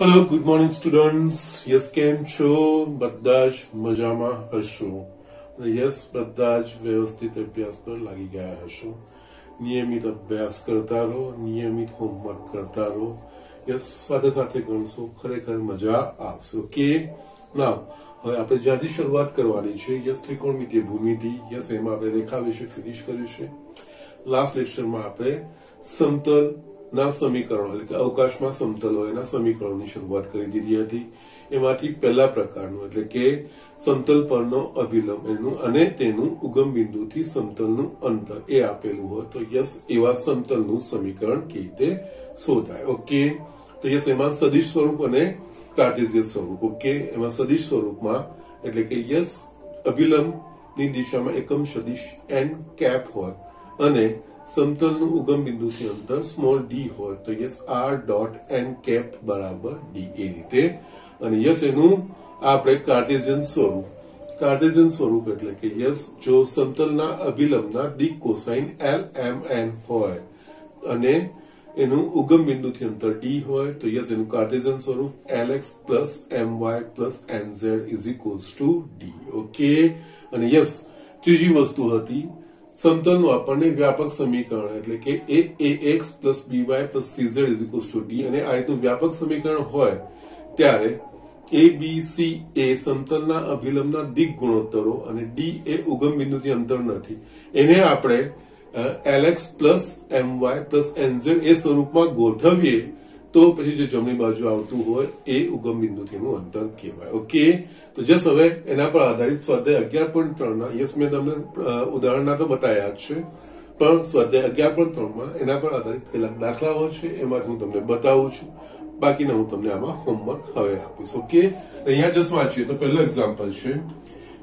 Hello good morning students yes કેમ છો બધા જ મજામાં હશો યસ બધા જ વ્યવસ્થિત અભ્યાસ પર લાગી ગયા હશો નિયમિત અભ્યાસ કરતા રહો નિયમિત હોમવર્ક કરતા રહો યસ સાથે સાથે ગણશો ખરેખર મજા આવશે ઓકે નાउ હવે આપણે જ્યાંથી શરૂઆત કરવાની છે યસ ત્રિકોણમિતિય ભૂમિતિ યસ એમાં આપણે રેખા વિશે ફિનિશ કર્યું છે લાસ્ટ લેક્ચરમાં આપણે સમતલ ना समीकरणों એટલે કે અવકાશમાં સમતલ હોય એના સમીકરણોની શરૂઆત કરી દીધી હતી એમાંથી પહેલા પ્રકારનું એટલે કે સમતલ પરનો અભિલંબ એનું અને તેનું ઉગમ બિંદુથી સમતલનું અંતર એ આપેલું હોય તો યસ એવા સમતલનું સમીકરણ કેવી રીતે શોધાય ઓકે તો યસ એમાં સદિશ સ્વરૂપ અને કાર્ટેશિયન સ્વરૂપ ઓકે એમાં સદિશ સ્વરૂપમાં એટલે કે યસ અભિલંબની દિશામાં એકમ સદિશ n કેપ હોય અને समतलનું ઉગમ બિંદુથી અંતર સ્મોલ d હોય તો s r dot n cap બરાબર d એ રીતે અને યસ એનું આપણે કાર્ટેશિયન સ્વરૂપ એટલે કે યસ જો સમતલના અભિલંબના દિક કોસાઇન l m n હોય અને એનું ઉગમ બિંદુથી અંતર d હોય તો યસ એનું કાર્ટેશિયન સ્વરૂપ lx my nz d okay અને યસ ત્રીજી વસ્તુ હતી समतलનું આપણને વ્યાપક સમીકરણ એટલે કે ax by cz d અને આ રીતનું વ્યાપક સમીકરણ હોય ત્યારે abc એ સમતલના અભિલંબના દિક ગુણોત્તરો અને d એ ઉગમ બિંદુથી અંતર નથી એને આપણે lx my nz એ સ્વરૂપમાં ગોઠવીએ તો પછી જે જમણી બાજુ આવતું હોય એ ઉગમ બિંદુથીનું અંતર કહેવાય ઓકે તો જસ્ટ હવે એના પર આધારિત સ્વાધ્યાય 11.3 ના યસ મેં તમને ઉદાહરણના તો બતાવ્યા જ છે પણ સ્વાધ્યાય 11.3 માં એના પર આધારિત કેટલાક દાખલાઓ છે એમાંથી હું તમને બતાવું છું બાકીના હું તમને આમાં હોમવર્ક હવે આપીશ ઓકે અહીંયા જસ્ટ વાંચીએ તો પહેલો એક્ઝામ્પલ છે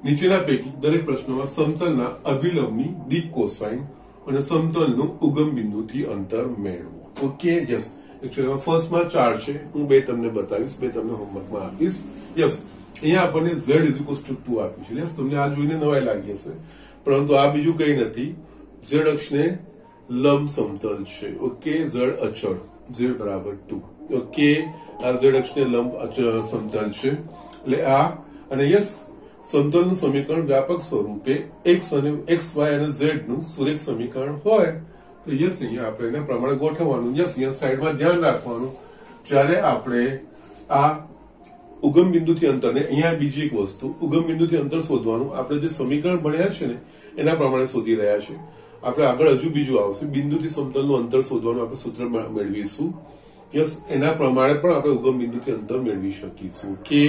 નીચેના પૈકી દરેક પ્રશ્નોમાં સમતલના અભિલંબની દિક કોસાઇન અને સમતલનું ઉગમ બિંદુથી અંતર મેળવો ઓકે યસ एक्चुअली फर्स्ट में 4 છે હું બે તમને બતાવીશ બે તમને હોમવર્ક માં આપીશ યસ અહીંયા આપણને z 2 આપ્યું છે યસ તમને આ જોઈને નવાઈ લાગી હશે પરંતુ આ બીજું કંઈ નથી z અક્ષને લંબ સમતલ છે ઓકે z અચળ z બરાબર 2 ઓકે આ z અક્ષને લંબ અચળ સમતલ છે એટલે આ અને યસ સમતલનું સમીકરણ વ્યાપક સ્વરૂપે x અને xy અને z નું સુરેખ સમીકરણ હોય तो यस અહીંયા આપણે એના પ્રમાણે ગોઠવવાનું યસ અહીંયા સાઈડમાં ધ્યાન રાખવાનું જ્યારે આપણે આ ઉગમ બિંદુથી અંતરને અહીંયા બીજી એક વસ્તુ ઉગમ બિંદુથી અંતર શોધવાનું આપણે જે સમીકરણ ભણ્યા છે ને એના પ્રમાણે શોધી રહ્યા છે આપણે આગળ હજુ બીજું આવશે બિંદુથી સમતલનું અંતર શોધવાનું આપણે સૂત્ર મેળવીશું યસ એના પ્રમાણે પણ આપણે ઉગમ બિંદુથી અંતર મેળવી શકીશું ઓકે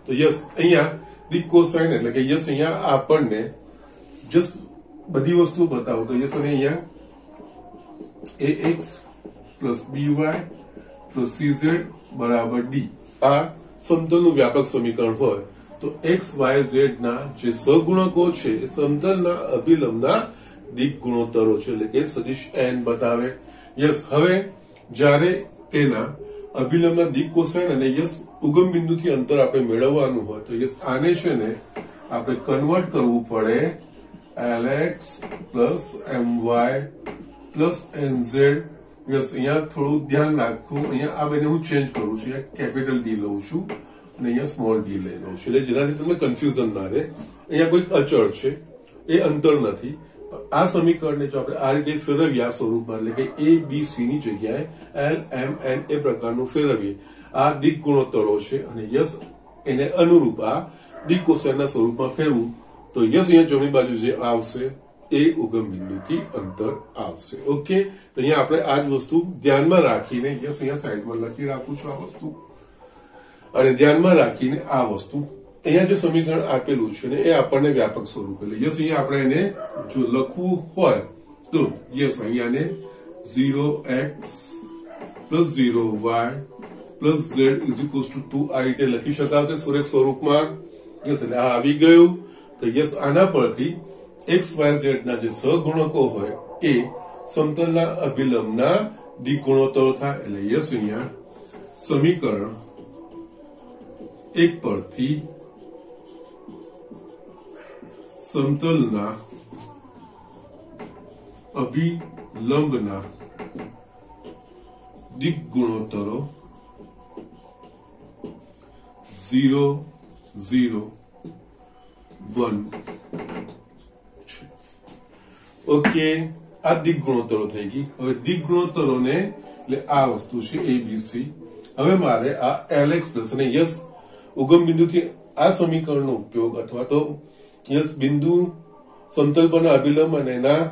તો યસ અહીંયા દિક કોસાઇન એટલે કે યસ અહીંયા આપણને જસ્ટ બધી વસ્તુ બતાવો તો યસ અને અહીંયા ax by cz बराबर d आ समतलનું વ્યાપક સમીકરણ હોય તો x y z ના જે સહગુણકો છે એ સમતલના અભિલંબના દિક ગુણોત્તરો છે એટલે કે સદિશ n બતાવે યસ હવે જ્યારે તેના અભિલંબના દિક કોસાઇન અને યસ ઉગમ બિંદુથી અંતર આપણે મેળવવાનું હોય તો યસ આને છે ને આપણે કન્વર્ટ કરવું પડે lx my nz यस અહીંયા થોડું ધ્યાન રાખવું અહીંયા આ બેને હું ચેન્જ કરું છું અહીંયા કેપિટલ ડી લઉં છું અને અહીંયા સ્મોલ ડી લઈ લઉં છું એટલે જેનાથી તમને કન્ફ્યુઝન ના રહે અહીંયા કોઈ અચળ છે એ અંતર નથી આ સમીકરણને જો આપણે આ રીતે ફેરવીએ આ સ્વરૂપમાં એટલે કે a b c ની જગ્યાએ l m n એ પ્રકારનું ફેરવીએ આ દિક ગુણોત્તરો છે અને યસ એને અનુરૂપ આ દિક કોસાઇનના સ્વરૂપમાં ફેરવું તો યસ અહીંયા જમણી બાજુ જે આવશે એ ઉગમ બિંદુથી અંતર આવશે ઓકે તો અહીંયા આપણે આ જ વસ્તુ ધ્યાનમાં રાખીને યસ અહીંયા સાઈડમાં લખી રાખું છું આ વસ્તુ અને ધ્યાનમાં રાખીને આ વસ્તુ અહીંયા જે સમીકરણ આપેલું છે ને એ આપણને વ્યાપક સ્વરૂપ એટલે યસ અહીંયા આપણે એને જો લખવું હોય તો યસ અહીંયાને 0x 0y z 2 આ રીતે લખી શકાશે સુરેખ સ્વરૂપમાં યસ એટલે આ આવી ગયું તો યસ આના પરથી x y z ના જે સહગુણકો હોય એ સમતલના અભિલંબના દિક ગુણોત્તરો થાય એટલે યસ અહીંયા સમીકરણ 1 પરથી સમતલના અભિલંબના દિક ગુણોત્તરો 0 0 1 છે. ઓકે, આ દિક ગુણોત્તરો થઈ ગઈ. હવે દિક ગુણોત્તરોને એટલે આ વસ્તુ છે ABC. હવે મારે આ LX પ્લસ અને યસ ઉગમ બિંદુથી આ સમીકરણનો ઉપયોગ અથવા તો યસ બિંદુ સમતલ પરના અભિલંબ અને એના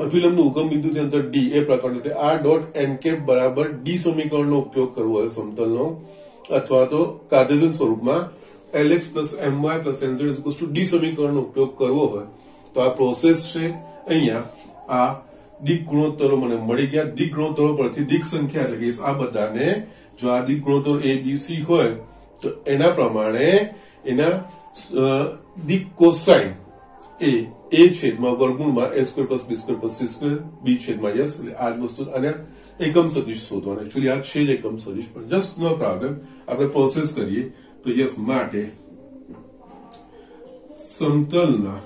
અભિલંબનું ઉગમ બિંદુથી અંતર D એ પ્રકારનું આ ડોટ n કેપ બરાબર D સમીકરણનો ઉપયોગ કરવો હોય સમતલનો અથવા તો કાર્ટેશિયન સ્વરૂપમાં LX plus my plus nz equals to D સમીકરણનો ઉપયોગ કરવો હોય તો આ પ્રોસેસ છે. અહીંયા આ દિક ગુણોત્તરો મને મળી ગયા. દિક ગુણોત્તરો પરથી દિક સંખ્યા એટલે કે આ બધાને જો આ દિક ગુણોત્તર ABC હોય તો એના પ્રમાણે એના દિક કોસાઇન a છેદમાં વર્ગમૂળમાં a square plus b square plus c square b છેદમાં યસ એટલે આ જ વસ્તુ અને એકમ સદિશ શોધવાનો. એકચ્યુઅલી આ છે જ એકમ સદિશ પણ જસ્ટ નો પ્રોબ્લેમ. આપણે પ્રોસેસ કરીએ તો યસ માટે સમતલના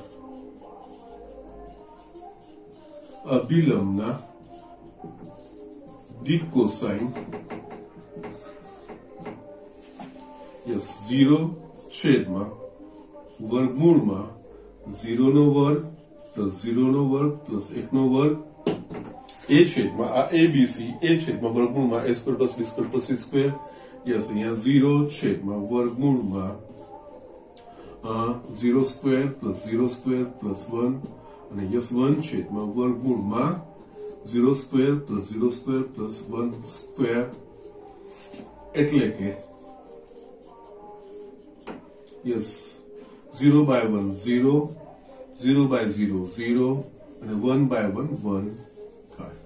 અભિલંબના દિક કોસાઇન યસ 0 છેદમાં વર્ગમૂળમાં 0 નો વર્ગ પ્લસ 0 નો વર્ગ પ્લસ 1 નો વર્ગ એ છેદમાં આ ABC એ છેદમાં વર્ગમૂળમાં a square plus b square plus c square yes અહીંયા 0 છેદમાં વર્ગમૂળમાં 0 સ્ક્વેર પ્લસ 0 સ્ક્વેર પ્લસ 1 અને યસ 1 છેદમાં વર્ગમૂળમાં 0 square plus 0 square plus 1 square એટલે કે યસ 0 by 1 0 0 by 0 0 અને 1 by 1 1 થાય.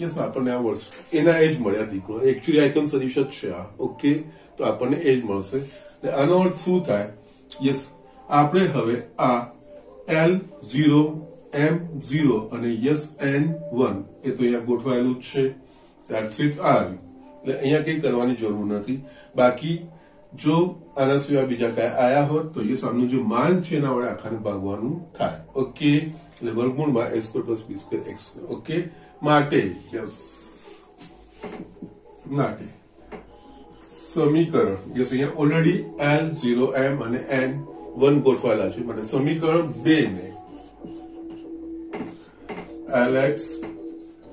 યસ આપણને આ વર્ષ એના એ જ મળ્યા દીકરો. એકચ્યુઅલી આઇકન સદિશ જ છે આ. ઓકે, તો આપણને એ જ મળશે. આનો અર્થ શું થાય? યસ આપણે હવે આ L0 M0 અને યસ N1 એ તો અહીંયા ગોઠવાયેલું જ છે. That's it. આ એટલે અહીંયા કંઈ કરવાની જરૂર નથી. બાકી જો આના સિવાય બીજા કઈ આયા હોત તો યસ આમનું જે માન છે એના વડે આખાને ભાગવાનું થાય. ઓકે, એટલે વર્ગમૂળમાં a square plus b square x square. Okay, માટે યસ માટે સમીકરણ યસ અહીંયા ઓલરેડી L0M અને N1 ગોઠવાયેલા છે. માટે સમીકરણ 2 ને LX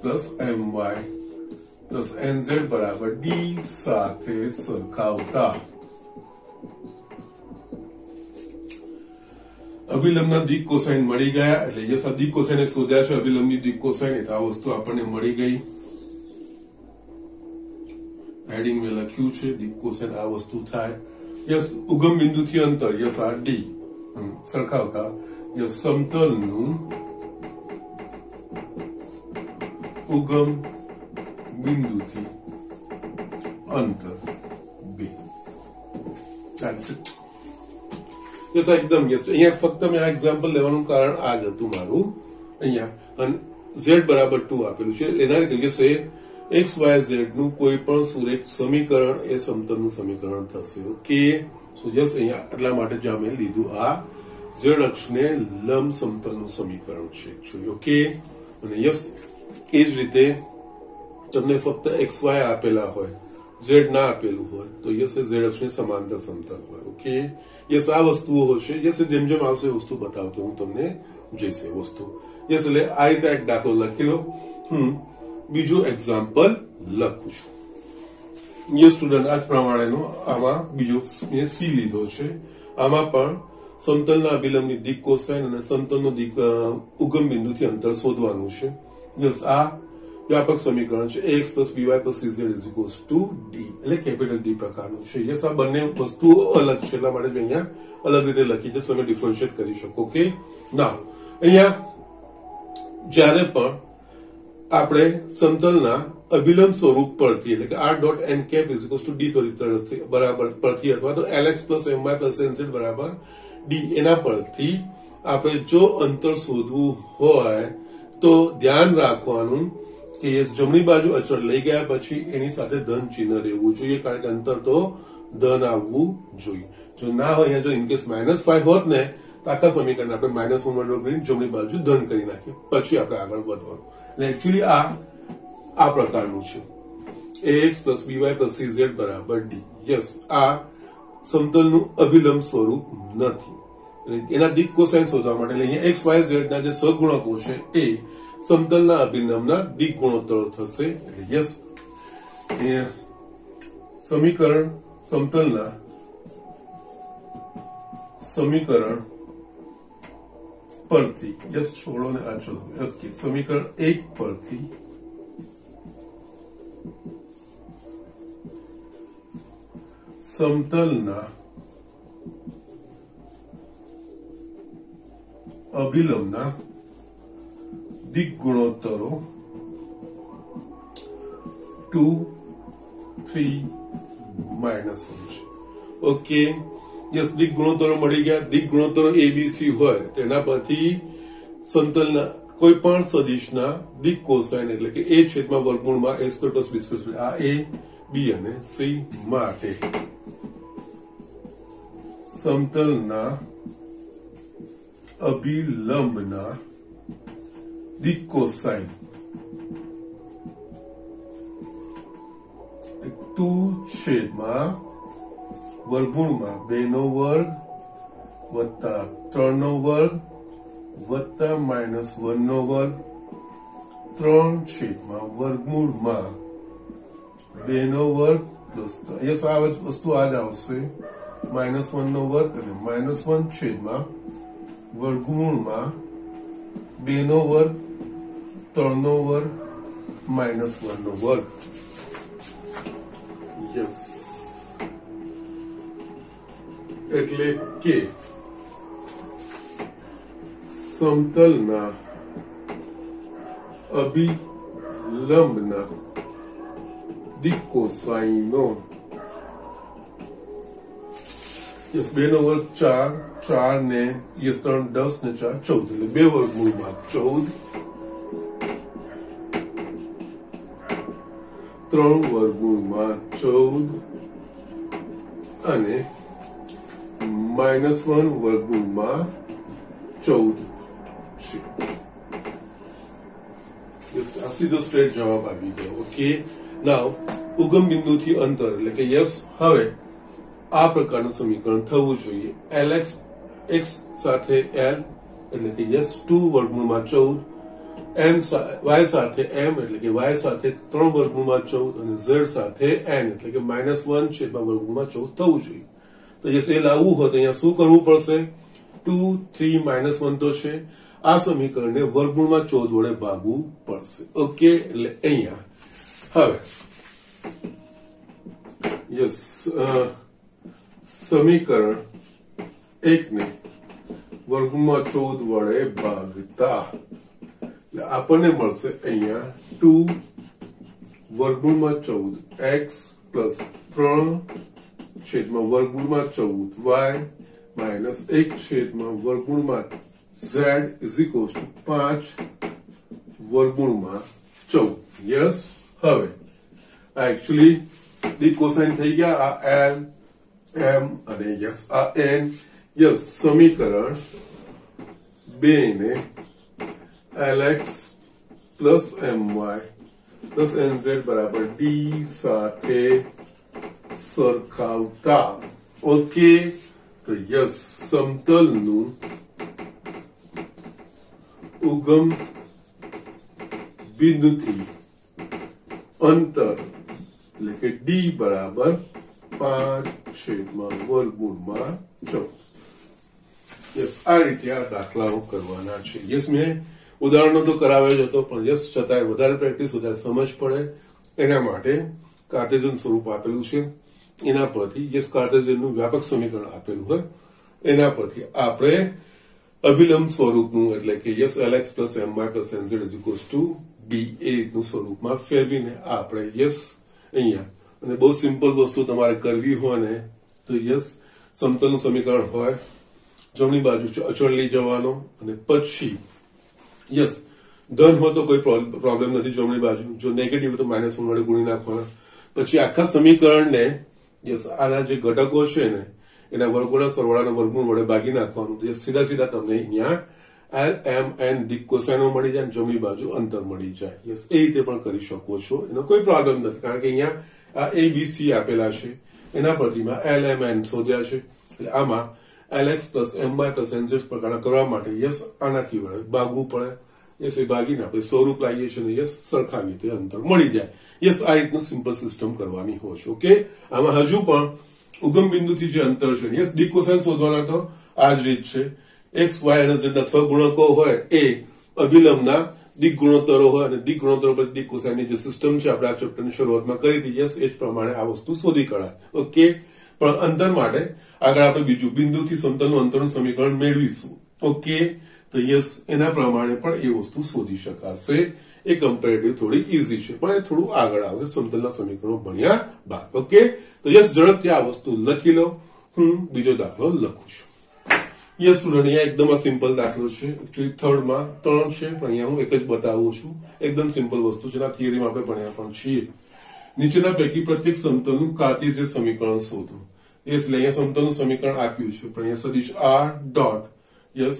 plus my plus nz બરાબર D સાથે સરખાવતા અભિલંબના દિક કોસાઇન મળી ગયા. એટલે યસ આ દિક કોસાઇન શોધ્યા છે અભિલંબની દિક કોસાઇન. એટલે આ વસ્તુ આપણને મળી ગઈ. હેડિંગ મેં લખ્યું છે દિક કોસાઇન આ વસ્તુ થાય. યસ ઉગમ બિંદુથી અંતર યસ આ D સરખાવતા યસ સમતલનું ઉગમ બિંદુથી અંતર 2. That's it. યસ એકદમ યસ. અહીંયા ફક્ત મેં આ એક્ઝામ્પલ લેવાનું કારણ આ જ હતું મારું. અહીંયા z બરાબર 2 આપેલું છે. એના યસ એ x y z નું કોઈ પણ સુરેખ સમીકરણ એ સમતલનું સમીકરણ થશે. ઓકે, સો યસ અહીંયા એટલા માટે જ મેં લીધું આ z અક્ષને લંબ સમતલનું સમીકરણ છે એકચ્યુઅલી. ઓકે, અને યસ એ જ રીતે તમને ફક્ત xy આપેલા હોય z ના આપેલું હોય તો યસ એ z અક્ષની સમાંતર સમતલ હોય. ઓકે, યસ આ વસ્તુઓ હશે. યસ જેમ જેમ આવશે વસ્તુ બતાવતો હું તમને જઈશે વસ્તુ. યસ એટલે આ રીતે એક દાખલો લખી લો. બીજું એક્ઝામ્પલ લખું છું. યસ સ્ટુડન્ટ આ જ પ્રમાણેનો આમાં બીજો મેં C લીધો છે. આમાં પણ સમતલના અભિલંબની દિક કોસાઇન અને સમતલનો દિક ઉગમ બિંદુથી અંતર શોધવાનું છે. યસ આ વ્યાપક સમીકરણ છે ax plus by plus cz is equals to D એટલે કેપિટલ D પ્રકારનું છે. યસ આ બંને વસ્તુઓ અલગ છે એટલા માટે અહીંયા અલગ રીતે લખી છે. તમે ડિફરન્શિએટ કરી શકો. ઓકે, નાઉ અહીંયા જ્યારે પણ આપણે સમતલના અભિલંબ સ્વરૂપ પરથી એટલે કે r.n cap is equals to D બરાબર પરથી અથવા તો lx plus my plus nz બરાબર D એના પરથી આપણે જો અંતર શોધવું હોય તો ધ્યાન રાખવાનું કે જમણી બાજુ અચળ લઈ ગયા પછી એની સાથે ધન ચિહ્ન રહેવું જોઈએ કારણ કે અંતર તો ધન આવવું જોઈએ. જો ના હોય જો ઇનકેસ -5 હોત ને તો આખા સમીકરણ આપણે -1 કરીને જમણી બાજુ ધન કરી નાખીએ પછી આપણે આગળ વધવાનું. એટલે એકચ્યુઅલી આ પ્રકારનું છે. ax plus by plus cz બરાબર d. યસ, આ સમતલનું અભિલંબ સ્વરૂપ નથી. એના દિક કોસાઇન શોધવા માટે અહીંયા x y z ના જે સહગુણકો છે એ સમતલના અભિલંબના દિક ગુણોત્તરો થશે. એટલે યસ, સમીકરણ સમતલના સમીકરણ પરથી યસ છોડો ને આ ચલો. ઓકે, સમીકરણ 1 પરથી સમતલના અભિલંબના દિક ગુણોત્તરો 2, 3, -1 છે. ઓકે, યસ, દિક ગુણોત્તરો મળી ગયા. દિક ગુણોત્તરો ABC હોય તેના પરથી સમતલના કોઈ પણ સદિશના દિક કોસાઇન એટલે કે a છેદમાં વર્ગમૂળમાં a² + b², આ a, b અને c માટે સમતલના અભિલંબના દિક કોસાઇન 2 છેદમાં વર્ગમૂળમાં 2 નો વર્ગ વત્તા 3 નો વર્ગ વત્તા -1 નો વર્ગ 3 છેદમાં વર્ગમૂળમાં 2 નો વર્ગ પ્લસ યસ, આ વસ્તુ આ જ આવશે -1 નો વર્ગ અને -1 છેદમાં વર્ગમૂળમાં 2 નો વર્ગ 3 નો વર્ગ -1 નો વર્ગ. યસ, એટલે કે સમતલના અભિલંબના દિક કોસાઇનો યસ 2 નો વર્ગ 4, 4 ને યસ 3 10 ને 4 14 એટલે 2 વર્ગમૂળમાં 14, 3 વર્ગમૂળમાં 14 અને -1 વર્ગમૂળમાં 14 છે. આ સીધો સ્ટ્રેટ જવાબ આવી ગયો. ઓકે, નાઉ ઉગમ બિંદુથી અંતર એટલે કે યસ, હવે આ પ્રકારનું સમીકરણ થવું જોઈએ. lx x સાથે l એટલે કે યસ 2 વર્ગમૂળમાં 14, m y સાથે m એટલે કે y સાથે 3 વર્ગમૂળમાં 14 અને z સાથે n એટલે કે -1 છેદમાં વર્ગમૂળમાં 14 થવું જોઈએ. તો યસ, એ લાવવું હોય તો અહીંયા શું કરવું પડશે? 2, 3, -1 તો છે, આ સમીકરણને વર્ગમૂળમાં 14 વડે ભાગવું પડશે. ઓકે, એટલે અહીંયા હવે યસ સમીકરણ 1 ને વર્ગમૂળમાં 14 વડે ભાગતા એટલે આપણને મળશે અહીંયા 2 વર્ગમૂળમાં 14 x પ્લસ 3 છેદમાં વર્ગમૂળમાં 14 y માઇનસ 1 છેદમાં વર્ગમૂળમાં z ઇઝ ઇક્વલ્સ ટુ 5 વર્ગમૂળમાં 14. યસ, હવે આ એકચ્યુઅલી ડી કોસાઇન થઈ ગયા. આ l m અને યસ આ n. યસ, સમીકરણ 2 ને lx plus my plus nz બરાબર d સાથે સરખાવતા. ઓકે, તો યસ, સમતલનું ઉગમ બિંદુથી અંતર એટલે કે d બરાબર 5 છેદમાં વર્ગમૂળમાં 14. યસ, આ રીતે આ દાખલાઓ કરવાના છે. યસ, મેં ઉદાહરણો તો કરાવ્યો જ હતો, પણ યસ છતાંય વધારે પ્રેક્ટિસ વધારે સમજ પડે એના માટે કાર્ટેઝિયન સ્વરૂપ આપેલું છે. એના પરથી યસ કાર્ટેઝિયનનું વ્યાપક સમીકરણ આપેલું હોય એના પરથી આપણે અભિલંબ સ્વરૂપનું એટલે કે yes lx plus my plus nz is equals to da નું સ્વરૂપમાં ફેરવીને આપણે યસ અહીંયા અને બહુ સિમ્પલ વસ્તુ તમારે કરવી હોય ને તો યસ સમતલનું સમીકરણ હોય, જમણી બાજુ અચળ લઈ જવાનો અને પછી યસ ધન હોય તો કોઈ પ્રોબ્લેમ નથી, જમણી બાજુ જો નેગેટિવ તો -1 વડે ગુણી નાખવાના. પછી આખા સમીકરણને યસ આના જે ઘટકો છે ને એના વર્ગોના સરવાળાના વર્ગમૂળ વડે ભાગી નાખવાનું. તો સીધા સીધા તમને અહીંયા એલ એમ એન ડી કોસાઇનો મળી જાય, જમણી બાજુ અંતર મળી જાય. યસ, એ રીતે પણ કરી શકો છો, એનો કોઈ પ્રોબ્લેમ નથી. કારણ કે અહીંયા આ એ બી સી આપેલા છે, એના પરથી એલ એમ એન શોધ્યા છે. એટલે આમાં lx plus my plus nz પ્રકારના કરવા માટે યસ આનાથી વડે ભાગવું પડે. યસ, એ ભાગીને આપણે સ્વરૂપ લાવીએ છીએ, યસ સરખાવીએ તો અંતર મળી જાય. યસ, આ રીતનું સિમ્પલ સિસ્ટમ કરવાની હોય છે. ઓકે, આમાં હજુ પણ ઉગમ બિંદુથી જે અંતર છે, યસ ડી કોસાઇન શોધવાના તો આ જ રીત છે. એક્સ વાય અને ઝેડ ના સહગુણકો હોય એ અભિલંબના દિક ગુણોત્તરો હોય, અને દિક ગુણોત્તરો પર ડી કોસાઇનની જે સિસ્ટમ છે આપણે આ ચેપ્ટરની શરૂઆતમાં કરી હતી. યસ, એ જ પ્રમાણે આ વસ્તુ શોધી કઢાય. ઓકે, પણ અંતર માટે આગળ આપણે બીજું બિંદુથી સમતલનું અંતરનું સમીકરણ મેળવીશું. ઓકે, તો યસ એના પ્રમાણે પણ એ વસ્તુ શોધી શકાશે. એ કમ્પેરેટિવ થોડી ઈઝી છે, પણ એ થોડું આગળ આવે સમતલના સમીકરણો ભણ્યા બાદ. ઓકે, તો યસ ઝડપથી આ વસ્તુ લખી લો. હું બીજો દાખલો લખું છું. યસ સ્ટુડન્ટ, અહીંયા એકદમ આ સિમ્પલ દાખલો છે. એકચ્યુઅલી થર્ડમાં 3 છે, પણ અહીંયા હું એક જ બતાવું છું. એકદમ સિમ્પલ વસ્તુ છે, થિયરીમાં આપણે ભણ્યા પણ છીએ. નીચેના પૈકી પ્રત્યેક સમતલનું કાર્ટેશિયન સમીકરણ શોધો. યસ, એટલે અહીંયા સમતલનું સમીકરણ આપ્યું છે, પણ અહીંયા સદિશ r ડોટ યસ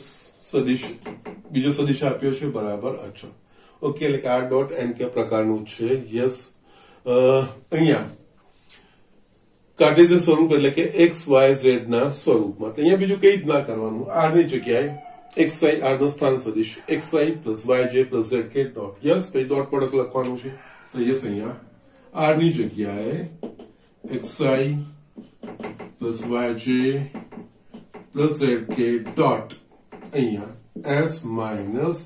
સદિશ બીજો સદિશ આપ્યો છે બરાબર અચળ. ઓકે, એટલે કે r ડોટ n કે પ્રકારનું છે. યસ, અહીંયા કાર્ટેશિયન સ્વરૂપ એટલે કે એક્સ વાય ઝેડ ના સ્વરૂપમાં. અહીંયા બીજું કઈ જ ના કરવાનું. r ની જગ્યાએ xi r નો સ્થાન સદિશ xi plus yj plus zk dot. Yes, પછી ડોટ પ્રોડક્ટ લખવાનું છે. તો યસ, અહીંયા r ની જગ્યાએ xi plus yj plus zk dot. અહીંયા s માઇનસ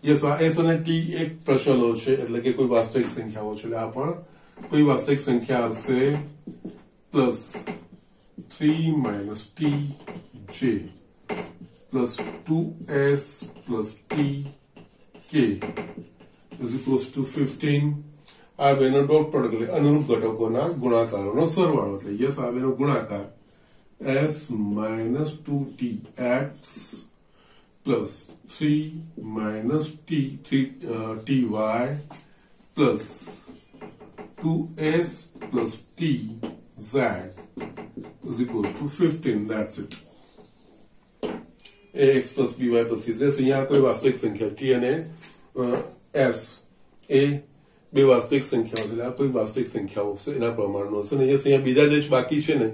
યસ, આ s અને t એક પ્રચલો છે, એટલે કે કોઈ વાસ્તવિક સંખ્યાઓ છે. એટલે આ પણ કોઈ વાસ્તવિક સંખ્યા હશે. Plus 3 minus t j plus 2s plus t k is equals to 15. આ બેનો ડોટ પ્રોડક્ટ એટલે અનુરૂપ ઘટકોના ગુણાકારોનો સરવાળો. એટલે યસ, આ બેનો ગુણાકાર s minus 2tx plus 3 minus ty plus 2s plus tz is equals to 15. That's it. ax plus by plus cz. અહીંયા કોઈ વાસ્તવિક સંખ્યા t અને s એ બે વાસ્તવિક સંખ્યાઓ છે. આ કોઈ વાસ્તવિક સંખ્યાઓ છે, એના પ્રમાણનો હશે. અને યસ, અહીંયા બીજા જે બાકી છે ને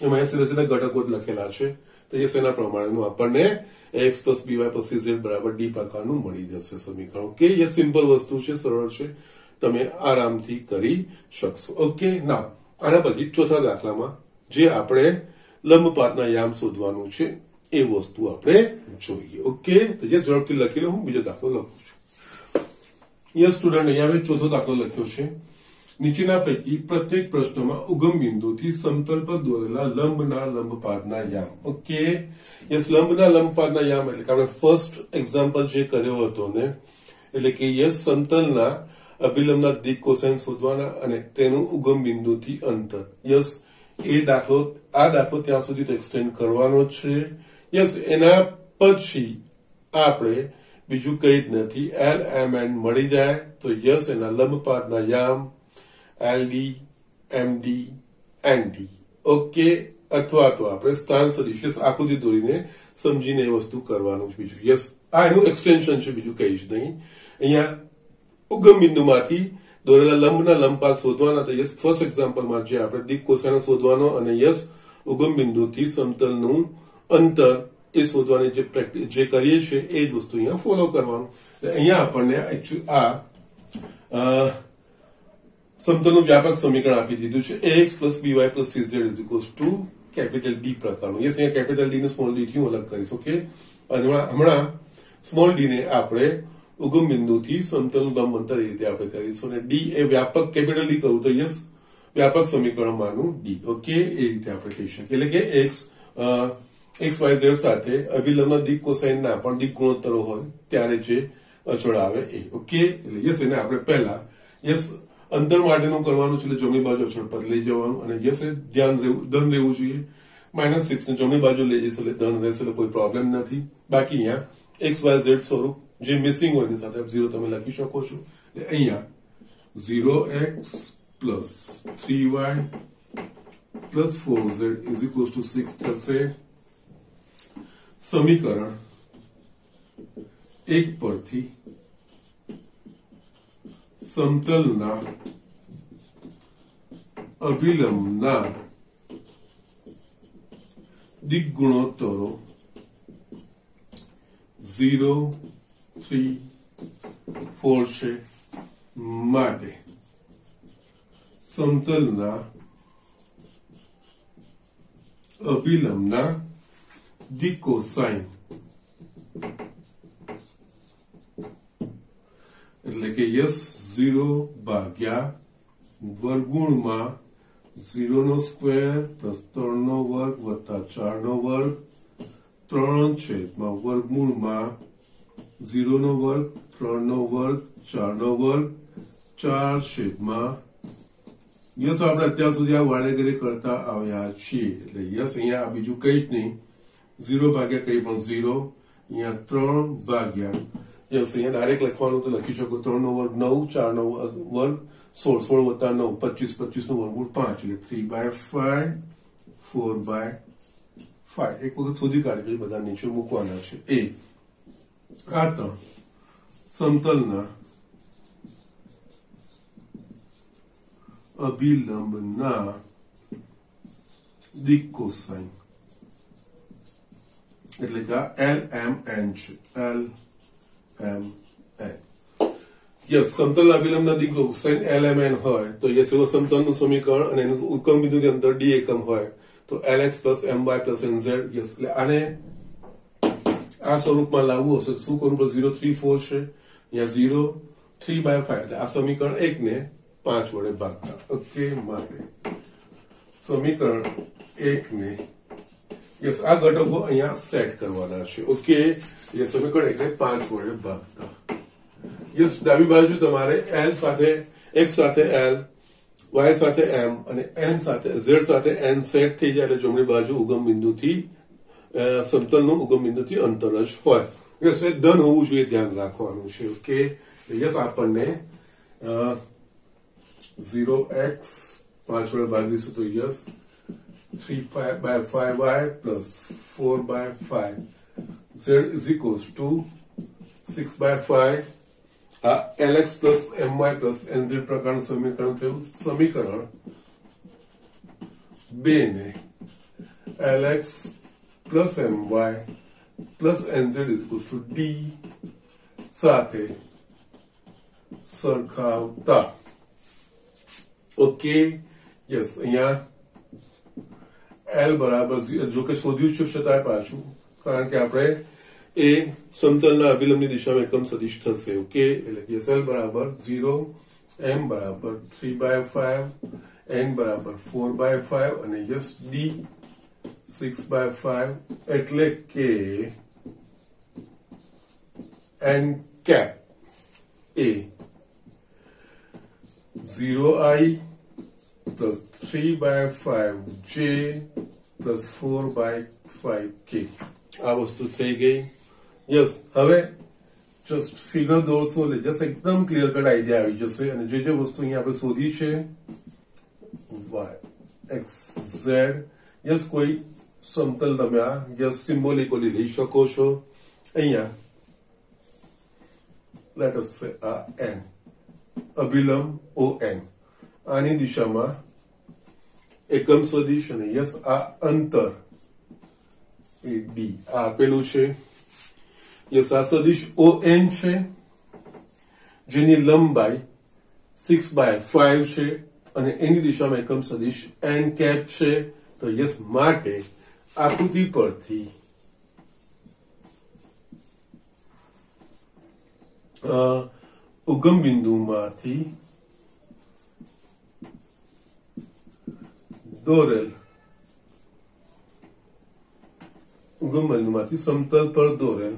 એમાં સીધા સીધા ઘટકો જ લખેલા છે. તો યસ, એના પ્રમાણેનું આપણને ax plus by plus cz બરાબર d પ્રકારનું મળી જશે સમીકરણ. ઓકે, યસ, સિમ્પલ વસ્તુ છે, સરળ છે, તમે આરામથી કરી શકશો. ઓકે, ના આના પછી ચોથા દાખલામાં જે આપણે લંબપાતના યામ શોધવાનું છે એ વસ્તુ આપણે જોઈએ. ઓકે, તો યસ ઝડપથી લખી લો. હું બીજો દાખલો લખું છું. યસ સ્ટુડન્ટ, અહીંયા મેં ચોથો દાખલો લખ્યો છે. નીચેના પૈકી પ્રત્યેક પ્રશ્નમાં ઉગમ બિંદુથી સમતલ પર દોરેલા લંબના લંબપાતના યામ. ઓકે, યસ, લંબના લંબપાતના યામ એટલે કે આપણે ફર્સ્ટ એક્ઝામ્પલ જે કર્યો હતો ને, એટલે કે યસ સમતલના અભિલંબના દિક કોસાઇન શોધવાના અને તેનું ઉગમ બિંદુથી અંતર. યસ, આ દાખલો ત્યાં સુધી તો એક્સટેન્ડ કરવાનો છે. યસ, એના પછી આપણે બીજું કઈ જ નથી. એલ એમ એન મળી જાય તો યસ એના લંબપાતના યામ LD MD ND. ઓકે, અથવા તો આપણે સ્થાન સદિશ આકૃતિ દોરીને સમજીને એ વસ્તુ કરવાનું છે બીજું. યસ, આ એનું એક્સટેન્શન છે, બીજું કઈ જ નહીં. અહીંયા ઉગમ બિંદુમાંથી દોરેલા લંબના લંબપાત શોધવાના. તો યસ, ફર્સ્ટ એક્ઝામ્પલમાં જે આપણે દિક કોસાઇન શોધવાનો અને યસ ઉગમ બિંદુથી સમતલનું અંતર એ શોધવાની જે કરીએ છીએ એ જ વસ્તુ અહીંયા ફોલો કરવાનું. અહીંયા આપણને એકચ્યુઅલી આ સમતલનું વ્યાપક સમીકરણ આપી દીધું છે. ax plus by plus cz is equals to capital D પ્રકારનું. યસ, અહીંયા કેપિટલ D ને સ્મોલ d થી હું અલગ કરીશ. ઓકે, અને હમણાં સ્મોલ d ને આપણે ઉગમ બિંદુથી સમતલનું લંબ અંતર એ રીતે આપણે કરીશું. અને d એ વ્યાપક કેપિટલ D કહું તો યસ વ્યાપક સમીકરણમાંનું d. ઓકે, એ રીતે આપણે કહી શકીએ. એટલે કે x y z સાથે અભિલંબના દિક કોસાઇનના પણ દિક ગુણોત્તરો હોય ત્યારે જે અચળ આવે એ. ઓકે, એટલે યસ, એને આપણે પહેલા યસ અંતર માટેનું કરવાનું છે, એટલે જમણી બાજુ અચળ પદ લઈ જવાનું. અને યસ, ધન રહેવું જોઈએ. -6 ને જમણી બાજુ લઈ જઈશ એટલે ધન રહેશે, એટલે કોઈ પ્રોબ્લેમ નથી. બાકી અહીંયા x y z સ્વરૂપ જે મિસિંગ હોય એની સાથે 0 તમે લખી શકો છો. એટલે અહીંયા 0x plus 3y plus 4z is equals to 6 થશે. સમીકરણ એક પરથી સમતલના અભિલંબના દિક ગુણોત્તરો 0, 3, 4 છે માટે સમતલના અભિલંબના દિક કોસાઇન એટલે કે યસ 0 ભાગ્યા વર્ગમૂળમાં 0 નો સ્ક્વેર પ્લસ 3 નો વર્ગ વત્તા 4 નો વર્ગ 3 છેદમાં વર્ગમૂળમાં 0 નો વર્ગ 3 નો વર્ગ 4 નો વર્ગ 4 છેદમાં યસ આપણે અત્યાર સુધી આ વાળેગરી કરતા આવ્યા છીએ એટલે યસ અહીંયા આ બીજું કંઈ જ નહીં 0 ભાગ્યા કંઈ પણ 0 અહીંયા 3 ભાગ્યા યસ અહીંયા ડાયરેક્ટ લખવાનું તો લખી શકો 3 નો વર્ગ 9 4 નો વર્ગ 16 16 વત્તા 9 25 25 નું વર્ગમૂળ 5 એટલે 3/5 4/5 એક વખત શોધી કાઢી બધા નીચે મૂકવાના છે એ આ ત્રણ સમતલના અભિલંબના દિક કોસાઇન એટલે કે LMN છે LMN યસ સમતલના અભિલંબના દિક કોસાઇન LMN હોય તો યસ એવો સમતલનું સમીકરણ અને એનું ઉત્કમ બિંદુની અંતર d એકમ હોય તો LX plus MY plus NZ yes એટલે આને આ સ્વરૂપમાં લાવવું હશે શું કરવું પડે 0, 3, 4 છે અહીંયા 0, 3/5 એટલે આ સમીકરણ 1 ને 5 વડે ભાગતા ઓકે માટે સમીકરણ 1 ને યસ આ ઘટકો અહીંયા સેટ કરવાના છે ઓકે એ સમીકરણ 1 ને 5 વડે ભાગતા યસ ડાબી બાજુ તમારે L સાથે X સાથે L Y સાથે M અને N સાથે Z સાથે N સેટ થઈ જાય એટલે જમણી બાજુ ઉગમ બિંદુથી સમતલનું ઉગમ બિંદુથી અંતર જ હોય યસ એ ધન હોવું જોઈએ ધ્યાન રાખવાનું છે ઓકે યસ આપણને 0x 5 વડે ભાગીશું તો yes 3/5y plus 4/5 z is equals to 6/5 LX plus MY plus NZ પ્રકારનું સમીકરણ થયું સમીકરણ 2 ને LX plus MY plus NZ is equals to D સાથે સરખાવતા ઓકે યસ અહીંયા L બરાબર જો કે શોધ્યું છે છતાં પાછું કારણ કે આપણે એ સમતલના અભિલંબની દિશામાં એકમ સદિશ થશે ઓકે એટલે કે L બરાબર 0 M બરાબર 3/5 N બરાબર 4/5 અને યસ D 6/5 એટલે કે N cap A 0I plus 3/5J plus 4/5K આ વસ્તુ થઈ ગઈ યસ હવે જસ્ટ ફિગર દોરશો એટલે જસ્ટ એકદમ ક્લિયર કટ આઈડિયા આવી જશે અને જે વસ્તુ અહીંયા આપણે શોધી છે y x z યસ કોઈ સમતલ તમે આ યસ સિમ્બોલિકલી લઈ શકો છો અહીંયા લેટ અસ સે આ n અભિલંબ ON આની દિશામાં એકમ સદિશ અને યસ આ અંતર એ d આ આપેલું છે યસ આ સદિશ ON છે જેની લંબાઈ 6/5 છે અને એની દિશામાં એકમ સદિશ n કેપ છે તો યસ માટે આકૃતિ પરથી ઉગમ બિંદુમાંથી દોરેલ ઉગમ બિંદુમાંથી સમતલ પર દોરેલ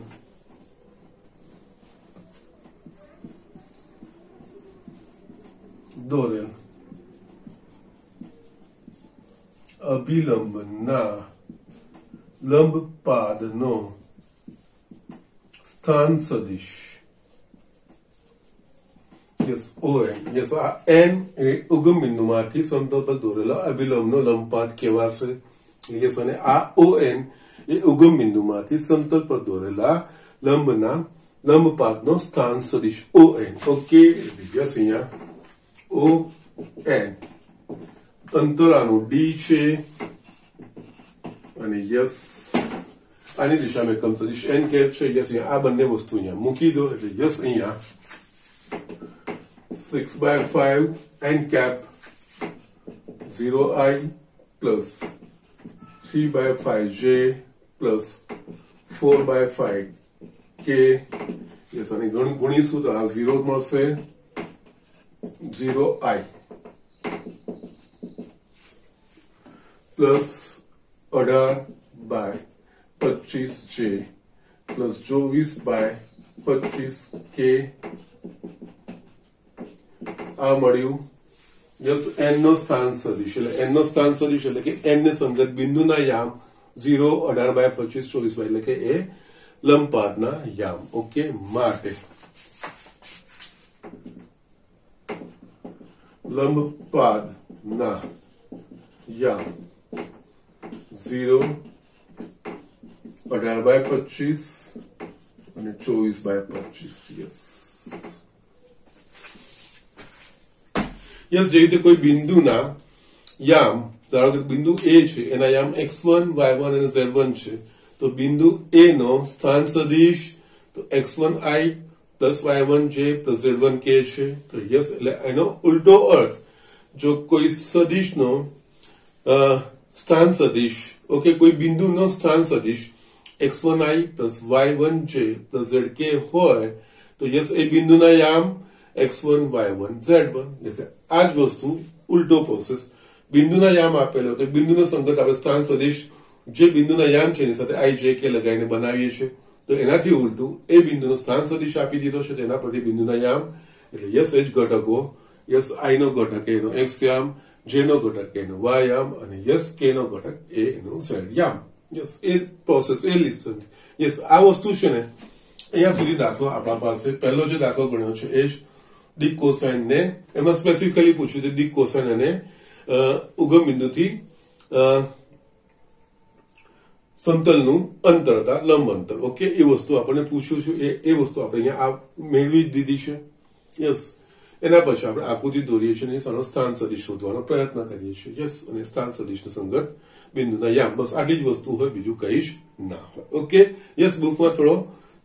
અભિલંબના લંબપાદનો સ્થાન સદિશ યસ ON યસ આ n એ ઉગમ બિંદુમાંથી સમતલ પર દોરેલા અભિલંબનો લંબપાદ કહેવાશે યસ અને આ ON એ ઉગમ બિંદુમાંથી સમતલ પર દોરેલા લંબના લંબપાદનો સ્થાન સદિશ ON. ઓકે, યસ અહીંયા ON અંતર આનું D છે અને યસ આની દિશામાં એકમ સદિશ n કેપ છે. યસ અહીંયા આ બંને વસ્તુ અહીંયા મૂકી દો એટલે યસ અહીંયા 6/5 n cap 0i plus 3/5j plus 4/5k. Yes અને ગુણીશું તો આ 0 મળશે 0i plus 18/25j plus 24/25k આ મળ્યું. યસ n નો સ્થાન સદિશ એટલે n નો સ્થાન સદિશ એટલે કે n ને સંગત બિંદુના યામ 0, 18/25, 24 એટલે કે એ લંબપાદના યામ. ઓકે, માટે લંબપાદના યામ 0, 18/25 અને 24/25. યસ યસ જે રીતે કોઈ બિંદુના યામ ધારો કે બિંદુ A છે એના યામ x1, y1 અને z1 છે તો બિંદુ A નો સ્થાન સદિશ તો x1i plus y1j plus z1k છે. તો યસ એટલે એનો ઉલટો અર્થ જો કોઈ સદિશનો સ્થાન સદિશ ઓકે કોઈ બિંદુનો સ્થાન સદિશ x1i plus y1j plus zk હોય તો યસ એ બિંદુના યામ x1, y1, z1. યસ આ જ વસ્તુ ઉલટો પ્રોસેસ બિંદુના યામ આપેલો તો બિંદુનો સંગત આપણે સ્થાન સદિશ જે બિંદુના યામ છે એની સાથે i j k લગાવીને બનાવીએ છીએ તો એનાથી ઉલટું એ બિંદુનો સ્થાન સદિશ આપી દીધો છે તેના પરથી બિંદુના યામ એટલે યસ એ જ ઘટકો યસ i નો ઘટક એનો x યામ j નો ઘટક એનો y યામ અને યસ k નો ઘટક એ એનો z યામ. યસ એ પ્રોસેસ એ લિસ્ટ. યસ આ વસ્તુ છે ને અહીંયા સુધી દાખલો આપણા પાસે પહેલો જે દાખલો ગણ્યો છે એ જ દિક કોસાઇન ને એમાં સ્પેસિફિકલી પૂછ્યું છે દિક કોસાઇન અને ઉગમ બિંદુથી સમતલનું અંતર લંબ અંતર. ઓકે, એ વસ્તુ આપણને પૂછ્યું છે એ વસ્તુ આપણે અહીંયા મેળવી જ દીધી છે. યસ એના પછી આપણે આકૃતિ દોરીએ છીએ અને સાનો સ્થાન સદિશ શોધવાનો પ્રયત્ન કરીએ છીએ. યસ અને સ્થાન સદિશનો સંગત બિંદુના યામ બસ આટલી જ વસ્તુ હોય બીજું કઈ જ ના હોય. ઓકે, યસ બુકમાં થોડો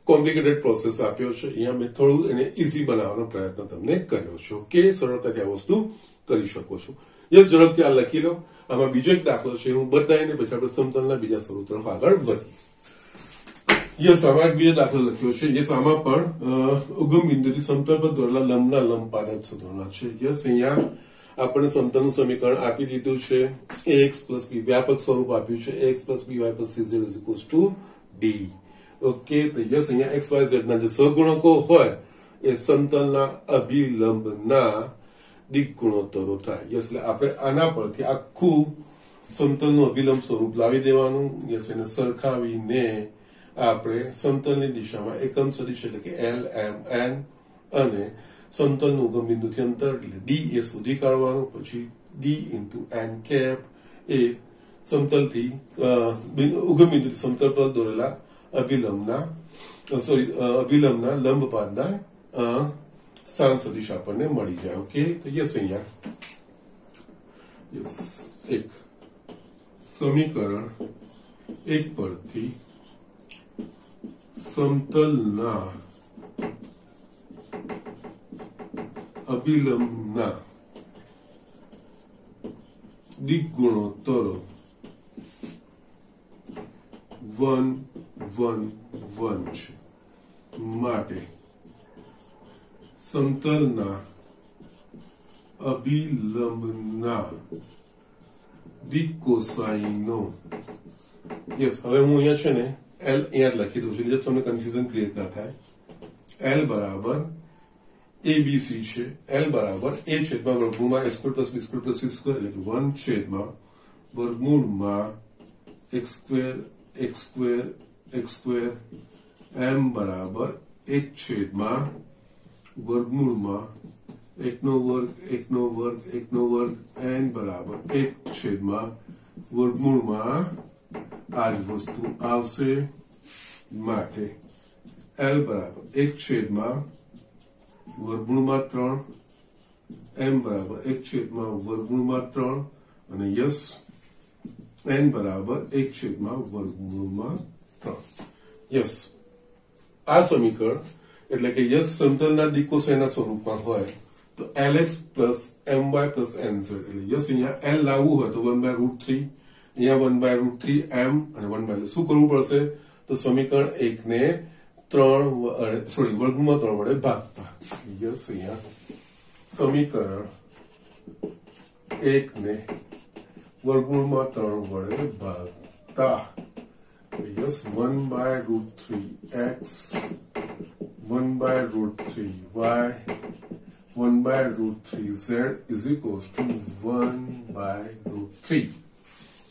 કોમ્પ્લિકેટેડ પ્રોસેસ આપ્યો છે અહીંયા મેં થોડું એને ઈઝી બનાવવાનો પ્રયત્ન તમને કર્યો છે. ઓકે, સરળતાથી આ વસ્તુ કરી શકો છો. યસ ઝડપથી આ લખી લો. આમાં બીજો એક દાખલો છે હું બતાવીને પછી આપણે સમતલના બીજા સ્વરૂપ તરફ આગળ વધીએ. યસ આમાં બીજો દાખલો લખ્યો છે. યસ આમાં પણ ઉગમ બિંદુથી સમતલ પર દોરેલા લંબના લંબપાદક શોધવાના છે. યસ અહીંયા આપણે સમતલનું સમીકરણ આપી દીધું છે ax plus b વ્યાપક સ્વરૂપ આપ્યું છે ax plus by plus cz is equals to d. Okay, તો યસ અહીંયા x y z ના જે સહગુણકો હોય એ સમતલના અભિલંબના દિક ગુણોત્તરો થાય. યસ એટલે આપણે આના પરથી આખું સમતલનું અભિલંબ સ્વરૂપ લાવી દેવાનું. યસ એને સરખાવીને આપણે સમતલની દિશામાં એકમ સદિશ એટલે કે l m n અને સમતલનું ઉગમ બિંદુથી અંતર એટલે d એ શોધી કાઢવાનું. પછી d into n cap એ સમતલથી ઉગમ બિંદુથી સમતલ પર દોરેલા અભિલંબના લંબપાદના સ્થાન સદિશ આપણને મળી જાય. ઓકે, તો યસ અહીંયા યસ એક સમીકરણ એક પરથી સમતલના અભિલંબના દિક ગુણોત્તરો 1 1 1 છે માટે સમતલના અભિલંબના દિક કોસાઇનો. યસ હવે હું અહીંયા છે ને l અહીંયા લખી દઉં છું જસ્ટ તમને કન્ફ્યુઝન ક્લિયર ના થાય. l બરાબર abc છે. l બરાબર a છેદમાં વર્ગમૂળમાં x square plus b square plus c square એટલે કે 1 છેદમાં વર્ગમૂળમાં x square x square x square m બરાબર 1 છેદમાં વર્ગમૂળમાં 1 નો વર્ગ 1 નો વર્ગ 1 નો વર્ગ n બરાબર 1 છેદમાં વર્ગમૂળમાં આ જ વસ્તુ આવશે માટે L बराबर 1/√3 M बराबर 1/√3 અને યસ n બરાબર 1/√3 યસ આ સમીકરણ એટલે કે યસ સમતલના ડિકોસાઇનના સ્વરૂપમાં હોય તો Lx plus My plus Nz એટલે યસ અહીંયા L લાવવું હોય તો 1/√3 અહીંયા 1/√3m અને 1/, શું કરવું પડશે તો સમીકરણ 1 ને 3 વડે ભાગતા યસ અહીંયા સમીકરણ 1 ને √3 વડે ભાગતા yes 1/√3x 1/√3y 1/√3z is equals to 1/√3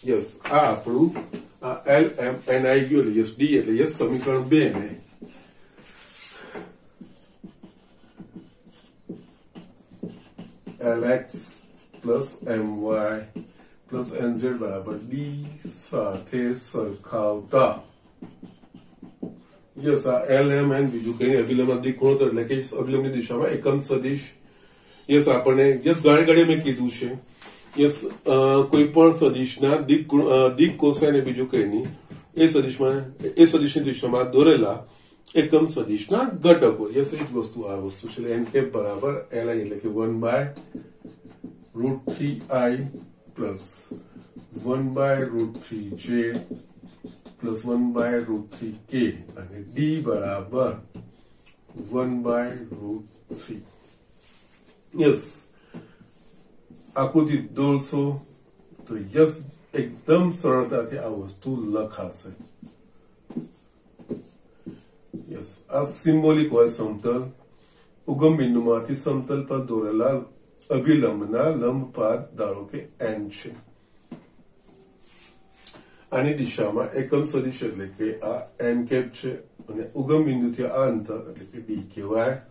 yes આ આપણું આ L M N I ગયો એટલે yes D એટલે yes સમીકરણ 2 ને Lx plus My plus Nz બરાબર D સાથે સરખાવતા યસ આ LMN બીજું કઈ અભિલંબ દિક્કોણોત્તર એટલે કે અભિલંબની દિશામાં એકમ સદિશ યસ આપણને યસ ગાડી મેં કીધું છે યસ કોઈ પણ સદિશના દિક કોસાઇન ને બીજું કઈ નહીં એ સદિશની દિશામાં દોરેલા એકમ સદિશના ઘટકો યસ એ જ વસ્તુ આ વસ્તુ છે n કેપ બરાબર Li એટલે કે 1/√3i plus 1/√3j plus 1/√3k અને D બરાબર 1/√3 યસ આકૃતિ દોરશો તો યસ એકદમ સરળતાથી આ વસ્તુ લખાશે યસ આ સિમ્બોલિક હોય સમતલ ઉગમ બિંદુમાંથી સમતલ પર દોરેલા અભિલંબના લંબપાત ધારો કે n છે આની દિશામાં એકમ સદિશ એટલે કે આ n કેપ છે અને ઉગમ બિંદુથી આ અંતર એટલે કે d કહેવાય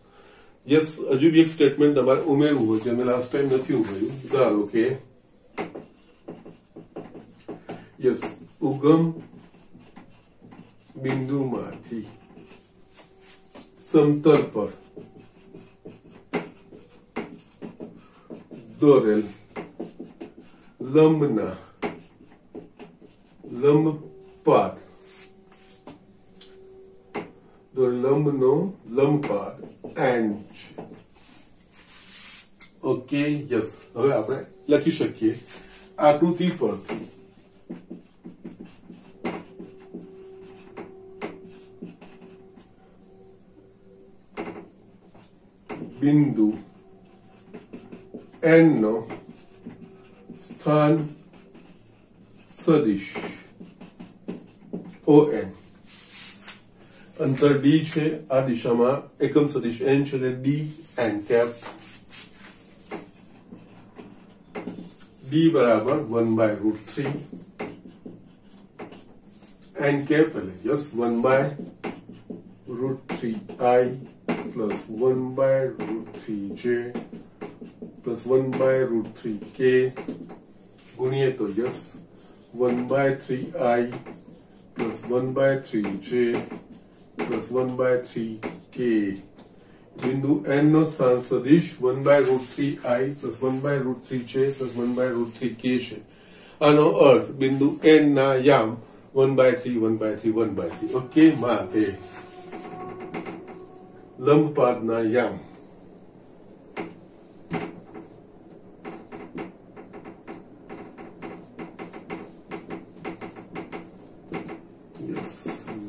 યસ હજુ બી એક સ્ટેટમેન્ટ તમારે ઉમેરવું હોય જે મેં લાસ્ટ ટાઈમ નથી ઉમેર્યું ધારો કે યસ ઉગમ બિંદુમાંથી સમતલ પર દોરેલ લંબના લંબપાત લંબનો લંબપાત n છે ઓકે યસ હવે આપણે લખી શકીએ આકૃતિ પરથી બિંદુ n નો સ્થાન સદિશ ON અંતર d છે આ દિશામાં એકમ સદિશ n છે એટલે d n કેપ d બરાબર 1/√3 n કેપ એટલે yes 1/√3i plus 1/√3j plus 1/√3k ગુણ્યા તો yes 1/3i plus 1/3j plus 1/3k બિંદુ n નો સ્થાન સદિશ 1/√3i plus 1/√3j plus 1/√3k છે આનો અર્થ બિંદુ n ના યામ 1/3 1/3 1/3 ઓકે માટે લંબપાતના યામ yes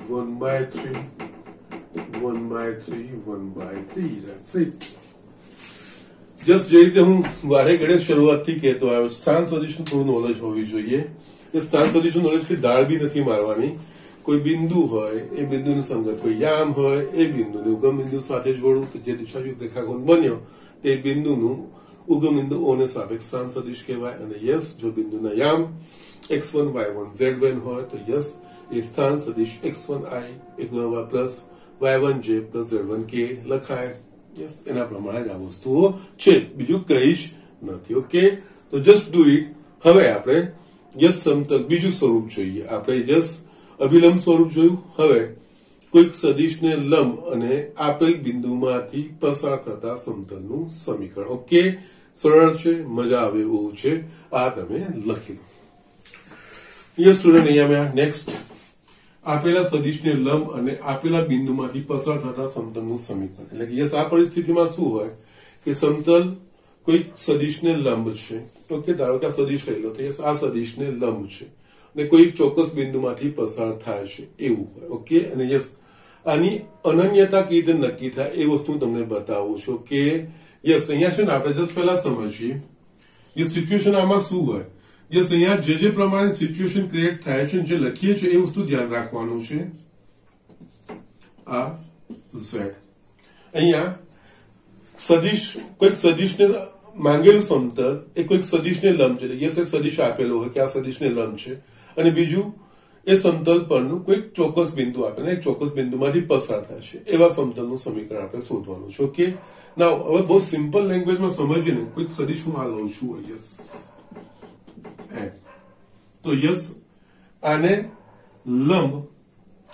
1/3 1/3 1/3 that's it જસ્ટ જે રીતે હું વારે ઘડે શરૂઆતથી કહેતો આવ્યો સ્થાન સદિશનું થોડું નોલેજ હોવી જોઈએ એ સ્થાન સદિશનું નોલેજ કે દાળ બી નથી મારવાની કોઈ બિંદુ હોય એ બિંદુની સંગત કોઈ યામ હોય એ બિંદુને ઉગમ બિંદુ સાથે જોડવું તો જે દિશાયુક્ત રેખાખંડ બન્યો તે બિંદુનું ઉગમ બિંદુ O ને સાપેક્ષ સ્થાન સદિશ કહેવાય અને યસ જો બિંદુના યામ x1 y1 z1 હોય તો યસ એ સ્થાન સદિશ x1i x1y plus y1j plus z1k લખાય યસ એના પ્રમાણે જ આ વસ્તુઓ છે બીજું કઈ જ નથી ઓકે તો જસ્ટ ડુ ઇટ હવે આપણે યસ સમતલ બીજું સ્વરૂપ જોઈએ આપણે યસ અભિલંબ સ્વરૂપ જોયું હવે કોઈક સદિશને લંબ અને આપેલ બિંદુમાંથી પસાર થતા સમતલનું સમીકરણ. ઓકે, સરળ છે, મજા આવે એવું છે. આ તમે લખી લો. યસ સ્ટુડન્ટ, અહીંયા નેક્સ્ટ આપેલા સદિશને લંબ અને આપેલા બિંદુમાંથી પસાર થતા સમતલનું સમીકરણ. એટલે કે યસ, આ પરિસ્થિતિમાં શું હોય કે સમતલ કોઈક સદિશને લંબ છે. ઓકે, ધારો કે આ સદિશ લઈ લો તો યસ, આ સદિશને લંબ છે અને કોઈ ચોક્કસ બિંદુમાંથી પસાર થાય છે એવું હોય. ઓકે, અને યસ, આની અનન્યતા કેવી રીતે નક્કી થાય એ વસ્તુ તમને બતાવું છું કે યસ, અહીંયા છે ને આપણે જસ્ટ પહેલા સમજીએ એ સિચ્યુએશન આમાં શું હોય. યસ, અહીંયા જે પ્રમાણે સિચ્યુએશન ક્રિએટ થાય છે, જે લખીએ છીએ એ વસ્તુ ધ્યાન રાખવાનું છે. આ ઝેડ અહીંયા સદિશ, કોઈક સદિશને માંગેલું સમતલ એ કોઈક સદિશને લંબ છે. યસ, એ સદિશ આપેલો હોય કે આ સદિશને લંબ છે, અને બીજું એ સમતલ પરનું કોઈક ચોક્કસ બિંદુ આપે ને એક ચોક્કસ બિંદુમાંથી પસાર થાય છે, એવા સમતલનું સમીકરણ આપણે શોધવાનું છે. ઓકે, નાઉ હવે બહુ સિમ્પલ લેંગ્વેજમાં સમજીએ ને, કોઈક સદિશ હું આ લઉં છું. યસ, તો યસ, આને લંબ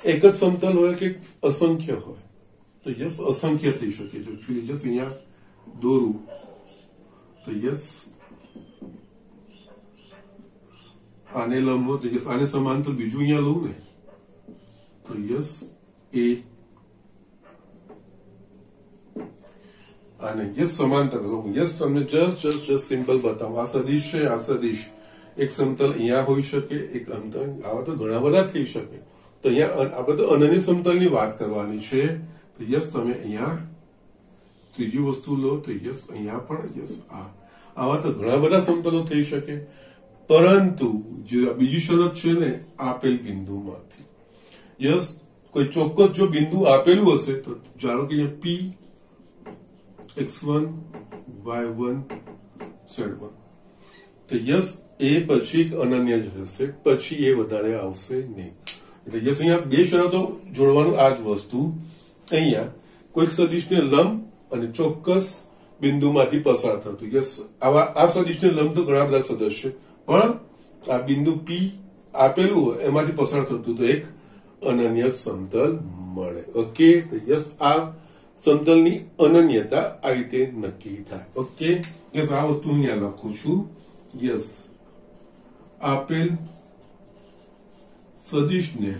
એક જ સમતલ હોય કે અસંખ્ય હોય? તો યસ, અસંખ્ય થઈ શકે છે. યસ, અહીંયા દોરું તો યસ, આને લંબ તો યસ, આને સમાંતર બીજું અહીંયા લઉં ને તો યસ, એ આને યસ સમાંતર લઉં. યસ, તમને જસ્ટ સિમ્પલ બતાવું. આ સદિશ છે, આ સદિશ એક સમતલ અહીંયા હોઈ શકે, એક અંતર, આવા તો ઘણા બધા થઈ શકે. તો અહીંયા આપણે તો અનન્ય સમતલની વાત કરવાની છે. તો યસ, તમે અહીંયા ત્રીજી વસ્તુ લો તો યસ, અહીંયા પણ યસ, આવા તો ઘણા બધા સમતલો થઈ શકે, પરંતુ જે બીજી શરત છે ને, આપેલ બિંદુમાંથી. યસ, કોઈ ચોક્કસ જો બિંદુ આપેલું હશે તો ધારો કે અહીંયા P x1 y1 z1, તો યસ, એ પછી એક અનન્ય જ હશે, પછી એ વધારે આવશે નહીં. એટલે યસ, અહીંયા બે શરતો જોડવાનું આ જ વસ્તુ. અહીંયા કોઈક સદિશને લંબ અને ચોક્કસ બિંદુમાંથી પસાર થતું. યસ, આ સદિશને લંબ તો ઘણા બધા સદસ્ય છે, પણ આ બિંદુ P આપેલું હોય એમાંથી પસાર થતું તો એક અનન્ય સમતલ મળે. ઓકે, યસ, આ સમતલની અનન્યતા આ રીતે નક્કી થાય. ઓકે, યસ, આ વસ્તુ અહીંયા લખું છું. યસ, આપેલ સદિશને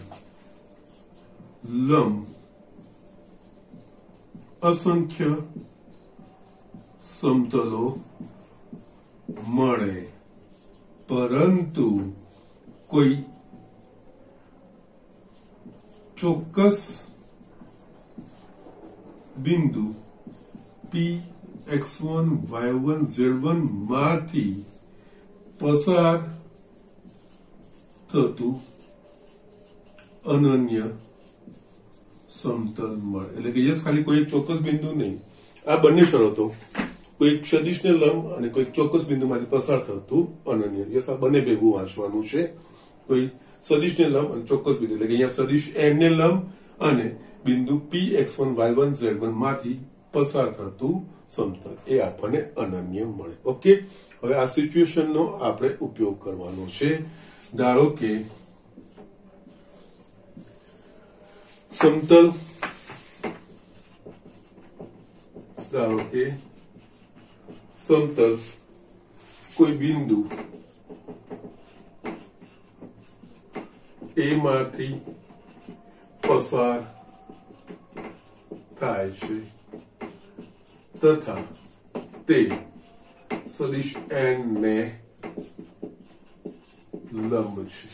લંબ અસંખ્ય સમતલો મળે, પરંતુ કોઈ ચોક્કસ બિંદુ P x1 y1 z1 માંથી પસાર થતું અનન્ય સમતલ મળે. એટલે કે યસ, ખાલી કોઈ એક ચોક્કસ બિંદુ નહીં, આ બંને શરતો, કોઈ સદિશને લંબ અને કોઈ ચોક્કસ બિંદુમાંથી પસાર થતું અનન્ય. યસ, આ બંને ભેગું વાંચવાનું છે. કોઈ સદિશને લંબ અને ચોક્કસ બિંદુ, એટલે કે અહીંયા સદિશ n ને લંબ અને બિંદુ P x1 y1 z1 માંથી પસાર થતું સમતલ, એ આપણને અનન્ય મળે. ઓકે, હવે આ સિચ્યુએશનનો આપણે ઉપયોગ કરવાનો છે. ધારો કે સમતલ, કોઈ બિંદુ એ માંથી પસાર થાય છે તથા તે સદિશ n ને લંબ છે.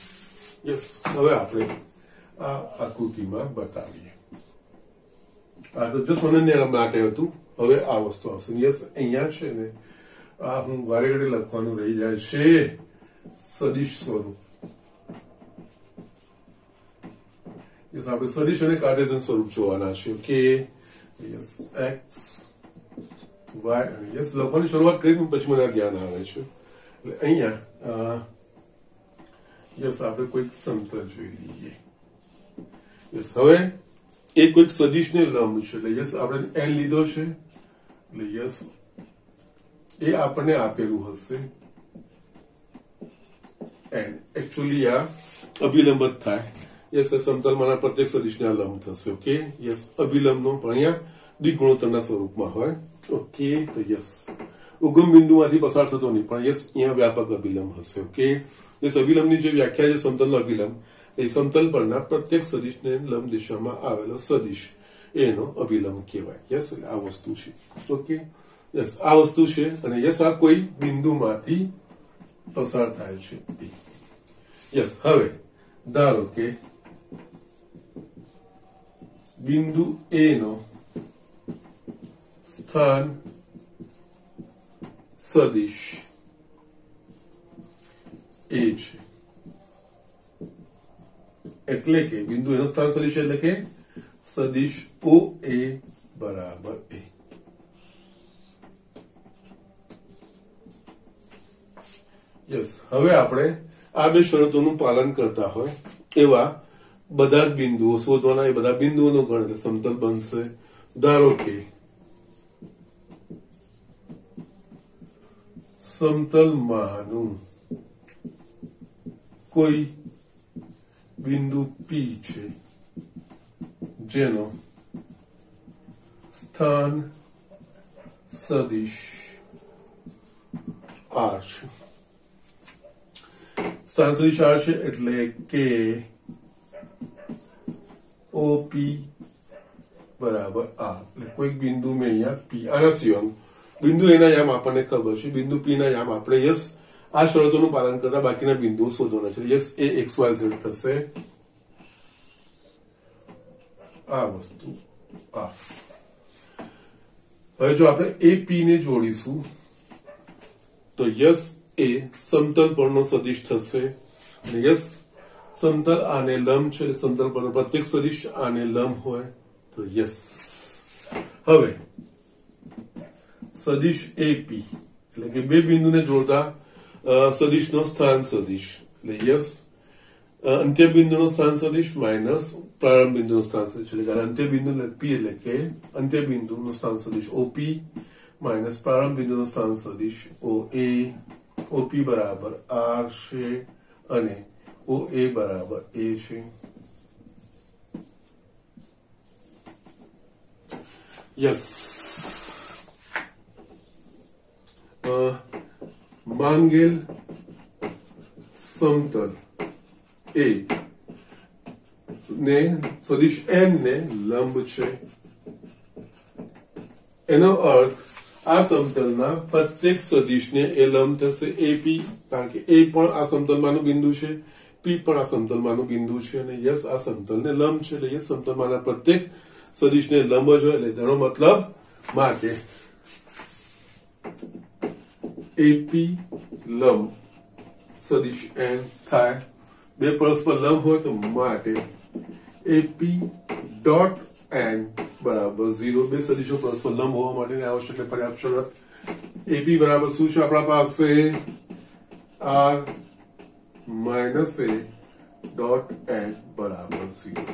યસ, હવે આપણે આ આકૃતિમાં બતાવીએ. આ તો જસ્ટ અનન્ય માટે હતું. હવે આ વસ્તુ આવશે. યસ, અહીંયા છે ને, આ હું વારે ઘડી લખવાનું રહી જાય છે, સદિશ સ્વરૂપ. યસ, આપણે સદિશ અને કાર્ટેશિયન સ્વરૂપ જોવાના છે. ઓકે, યસ, એક્સ વાય અને યસ લખવાની શરૂઆત કરી પછી મને જ્ઞાન આવે છે. એટલે અહીંયા યસ, આપણે કોઈક સમતલ જોઈ લઈએ. યસ, હવે એ કોઈક સદિશને લંબ છે. એટલે યસ, આપણે n લીધો છે. એટલે યસ, એ આપણને આપેલું હશે n. એકચ્યુઅલી આ અભિલંબ જ થાય. યસ સમતલમાંના પ્રત્યેક સદિશને આ લંબ થશે ઓકે યસ અભિલંબનો પણ અહીંયા દ્વિગુણોત્તરના સ્વરૂપમાં હોય ઓકે તો યસ ઉગમ બિંદુમાંથી પસાર થતો નહીં પણ યસ અહીંયા વ્યાપક અભિલંબ હશે ઓકે યસ અભિલંબની જે વ્યાખ્યા છે સમતલનો અભિલંબ એ સમતલ પરના પ્રત્યેક સદિશને લંબ દિશામાં આવેલો સદિશ એનો અભિલંબ કહેવાય યસ આ વસ્તુ છે ઓકે યસ આ વસ્તુ છે અને યસ આ કોઈ બિંદુમાંથી પસાર થાય છે યસ હવે ધારો કે બિંદુ એ નો સ્થાન સદિશ એ છે એટલે કે બિંદુ એનો સ્થાન સદિશ એટલે કે સદિશ ઓ એ બરાબર એ યસ હવે આપણે આ બે શરતોનું પાલન કરતા હોય એવા બધા જ બિંદુઓ શોધવાના એ બધા બિંદુઓનો ગણ એટલે સમતલ બનશે ધારો કે સમતલમાંનું કોઈ બિંદુ પી છે જેનો સ્થાન સદિશ આર છે સ્થાન સદિશ આર છે એટલે કે ઓપી બરાબર આર એટલે કોઈક બિંદુ મેં અહીંયા પી આના સિવાય બિંદુ એના યામ આપણને ખબર છે બિંદુ પી ના યામ આપણે યસ આ શરતોનું પાલન કરતા બાકીના બિંદુઓ શોધવાના છે યસ એ એક્સ વાય ઝેડ થશે આ વસ્તુ આ હવે જો આપણે એ પી ને જોડીશું તો યસ એ સમતલ પરનો સદિશ થશે અને યસ સમતલ આને લંબ છે સમતલ પરનો પ્રત્યેક સદિશ આને લંબ હોય તો યસ હવે સદિશ એપી એટલે કે બે બિંદુને જોડતા સદિશનો સ્થાન સદિશ એટલે યસ અંત્ય બિંદુનો સ્થાન સદિશ માઇનસ પ્રારંભ બિંદુનો સ્થાન સદિશ એટલે અંત્ય બિંદુ પી એટલે કે અંત્ય બિંદુનો સ્થાન સદિશ ઓપી માઇનસ પ્રારંભ બિંદુનો સ્થાન સદિશ ઓ એ ઓપી બરાબર આર છે અને ઓ એ બરાબર એ છે યસ માંગેલ સમતલ એ ને સદિશ n ને લંબ છે એનો અર્થ આ સમતલના પ્રત્યેક સદિશને એ લંબ થશે એપી કારણ કે એ પણ આ સમતલમાંનું બિંદુ છે પી પણ આ સમતલમાંનું બિંદુ છે અને યસ આ સમતલને લંબ છે એટલે યસ સમતલમાંના પ્રત્યેક સદિશને લંબ જ હોય એટલે તેનો મતલબ માટે એપી લંબ સદિશ n થાય બે પરસ્પર લંબ હોય તો માટે એપી ડોટ n બરાબર 0 બે સદિશો પરસ્પર લંબ હોવા માટેની આવશ્યક પર્યાપ્ત શરત એપી બરાબર શું છે આપણા પાસે r માઇનસ એ ડોટ n બરાબર 0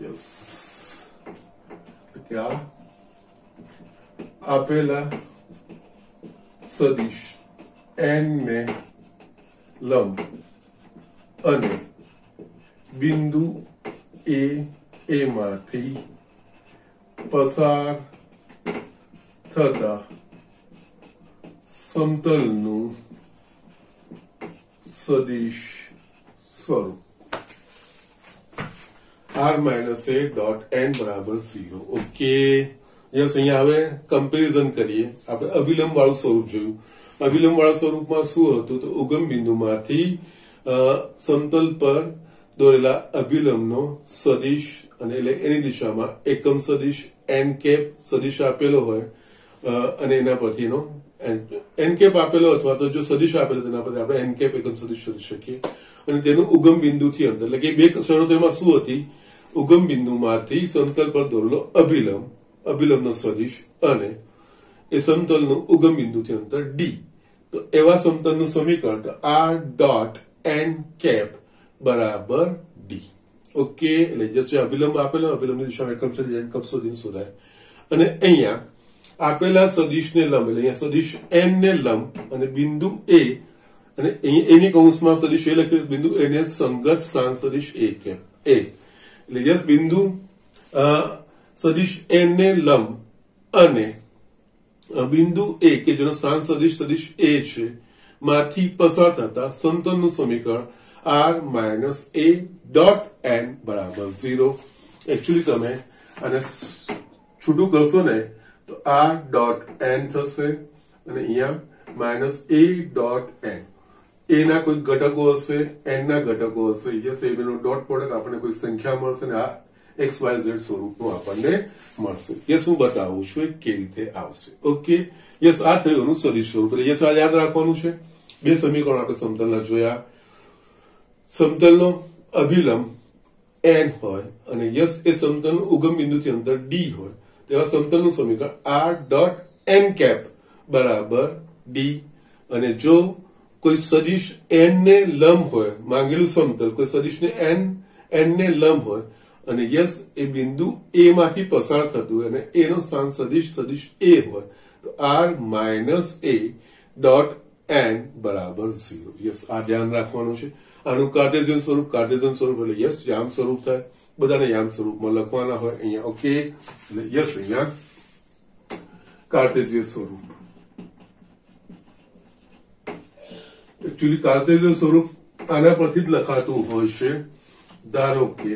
યસ क्या આપેલા સદિશ n ને લંબ અને બિંદુ એ માંથી પસાર થતા સમતલનું સદિશ સ્વરૂપ r માઇનસ એ ડોટ n બરાબર 0 ઓકે યસ અહીંયા હવે કમ્પેરિઝન કરીએ આપણે અભિલંબ વાળું સ્વરૂપ જોયું અભિલંબ વાળા સ્વરૂપમાં શું હતું તો ઉગમ બિંદુમાંથી સમતલ પર દોરેલા અભિલંબનો સદિશ અને એટલે એની દિશામાં એકમ સદિશ n કેપ સદિશ આપેલો હોય અને એના પરથી એનો n કેપ આપેલો અથવા તો જો સદિશ આપેલો તેના પરથી આપણે n કેપ એકમ સદિશ શોધી શકીએ અને તેનું ઉગમ બિંદુથી અંતર એટલે કે બે શરતો એમાં શું હતી ઉગમ બિંદુમાંથી સમતલ પર દોરેલો અભિલંબનો સદિશ અને એ સમતલનું ઉગમ બિંદુથી અંતર d તો એવા સમતલનું સમીકરણ r ડોટ n કેપ બરાબર d ઓકે એટલે જસ્ટ અભિલંબ આપેલો અભિલંબની દિશામાં એકમ સદિશ n કપ શોધીને શોધાય અને અહીંયા આપેલા સદિશને લંબ એટલે અહીંયા સદિશ n ને લંબ અને બિંદુ એ અને એની કૌંસમાં સદિશ એ લખ્યું બિંદુ એને સંગત સ્થાન સદિશ એ કેમ એ એટલે યસ બિંદુ સદિશ એન ને લંબ અને બિંદુ એ કે જેનો સ્થાન સદિશ એ છે માંથી પસાર થતા સમતલનું સમીકરણ r minus a dot n બરાબર 0. એકચ્યુઅલી તમે આને છૂટું કરશો ને તો r ડોટ n થશે અને અહીંયા માઇનસ a ડોટ n એ ના કોઈ ઘટકો હશે n ના ઘટકો હશે યસ એ બેનો ડોટ પ્રોડક્ટ આપણને કોઈ સંખ્યા મળશે ને આ XYZ સ્વરૂપનું આપણને મળશે. યસ હું બતાવું છું એ કેવી રીતે આવશે. ઓકે યસ આ થયું એનું સદિશ સ્વરૂપ. એટલે યસ આ યાદ રાખવાનું છે. બે સમીકરણ આપણે સમતલના જોયા. સમતલનો અભિલંબ n હોય અને યસ એ સમતલનું ઉગમ બિંદુથી અંતર d હોય તેવા સમતલનું સમીકરણ r ડોટ n કેપ બરાબર d અને જો કોઈ સદિશ n ને લંબ હોય માંગેલું સમતલ કોઈ સદિશને n ને લંબ હોય અને યસ એ બિંદુ a માંથી પસાર થતું અને એનો સ્થાન સદિશ a હોય તો r minus a dot n બરાબર 0. યસ આ ધ્યાન રાખવાનું છે. આનું કાર્ટેશિયન સ્વરૂપ એટલે યસ યામ સ્વરૂપ થાય. બધાને યામ સ્વરૂપમાં લખવાના હોય અહીંયા. ઓકે એટલે યસ અહીંયા કાર્ટેશિયન સ્વરૂપ. એકચ્યુઅલી કાર્ટેશિયન સ્વરૂપ આના પરથી જ લખાતું હોય છે. ધારો કે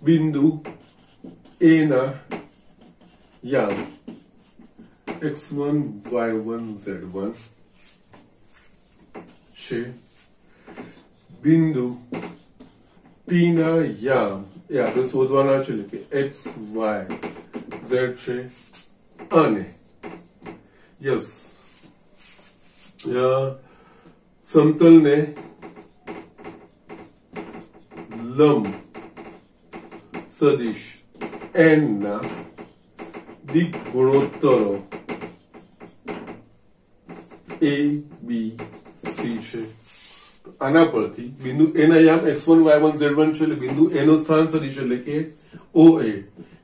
બિંદુ a ના યામ x1 y1 z1 છે. બિંદુ p ના યામ એ આપણે શોધવાના છે એટલે કે x y z છે અને યસ સમતલને લંબ સદિશ n ના દિક ગુણોત્તરો a b c છે. આના પરથી બિંદુ a ના યામ x1 y1 z1 છે એટલે બિંદુ a નો સ્થાન સદિશ એટલે કે OA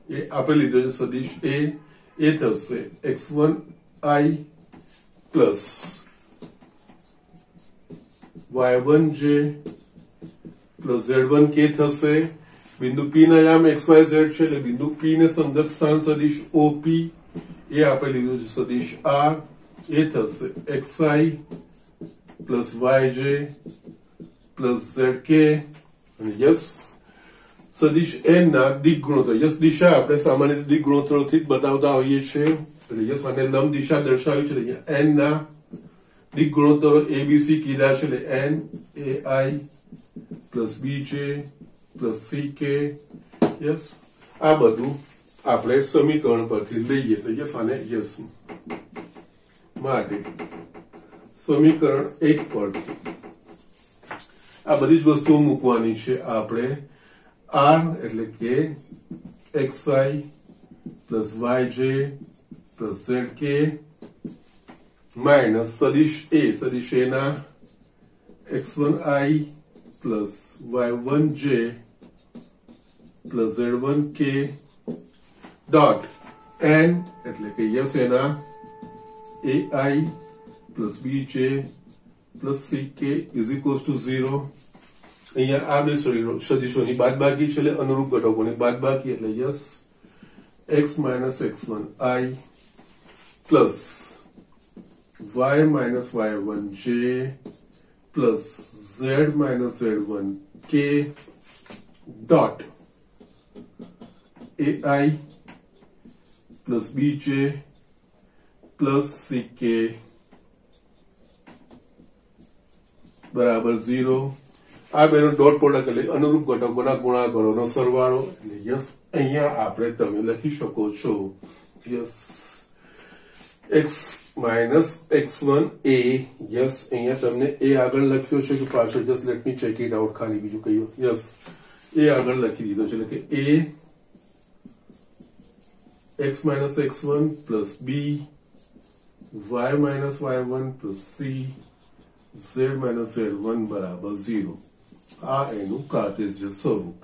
એ આપણે લીધો છે સદિશ a એ થશે x1 i plus y1 j plus z1 k થશે. બિંદુ p ના યામ xyz છે એટલે બિંદુ p ને સંગત સ્થાન સદિશ OP એ આપણે લીધું છે સદિશ r એ થશે xi plus yj plus zk અને યસ સદિશ n ના દિક ગુણોત્તર યસ દિશા આપણે સામાન્ય રીતે દિક ગુણોત્તરોથી જ બતાવતા હોઈએ છીએ એટલે યસ આને લંબ દિશા દર્શાવી છે એટલે n ના દિક ગુણોત્તરો abc કીધા છે એટલે n ai plus bj plus ck yes આ બધું આપણે સમીકરણ પરથી લઈએ તો યસ આને યસ માટે સમીકરણ 1 પરથી આ બધી જ વસ્તુઓ મૂકવાની છે આપણે r એટલે કે xi plus yj plus zk minus સદિશ a ના x1i plus y1j plus z1k dot n એટલે કે યસ એના ai plus bj plus ck is equals to 0. અહીંયા આ બે સદિશોની બાદબાકી છે એટલે અનુરૂપ ઘટકોની બાદબાકી એટલે yes x minus x1 i plus y minus y1 j plus z minus z1 k dot ai plus bj plus ck બરાબર 0. આ બેનો ડોટ પ્રોડક્ટ એટલે અનુરૂપ ઘટકોના ગુણાકારોનો સરવાળો એટલે યસ અહીંયા આપણે તમે લખી શકો છો yes x minus x1 a yes અહીંયા તમને a આગળ લખ્યો છે કે પાછળ just let me check it out ખાલી બીજું કયું યસ a આગળ લખી દીધો છે એટલે કે a x minus x1 plus b y minus y1 plus c z minus z1 બરાબર 0. આ એનું કાર્ટેશિયન સ્વરૂપ.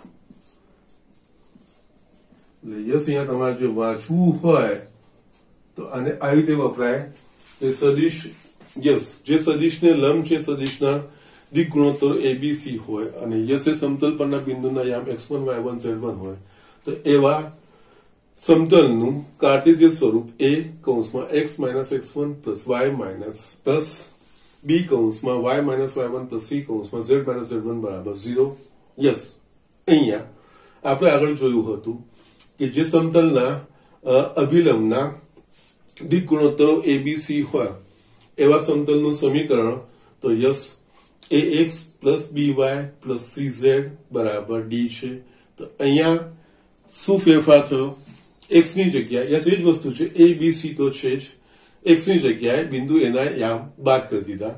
એટલે યસ અહીંયા તમારે જો વાંચવું હોય તો આને આવી રીતે વપરાય એ સદિશ યસ જે સદિશને લંબ છે સદિશના દિક ગુણોત્તરો એબીસી હોય અને યસ એ સમતલ પરના બિંદુના યામ x1 y1 z1 હોય તો એવા સમતલનું કાર્ટેશિયન સ્વરૂપ a કૌંસમાં x minus x1 plus y minus plus b કૌંસમાં y minus y1 plus c કૌંસમાં z માઇનસ z1 બરાબર 0. યસ અહીંયા આપણે આગળ જોયું હતું કે જે સમતલના અભિલંબના દિક ગુણોત્તરો એબીસી હોય એવા સમતલનું સમીકરણ તો yes ax plus by plus cz બરાબર d છે. તો અહીંયા શું ફેરફાર થયો? x ની જગ્યાએ યસ એ જ વસ્તુ છે, abc તો છે જ, x ની જગ્યાએ બિંદુ એના યામ બાદ કરી દીધા.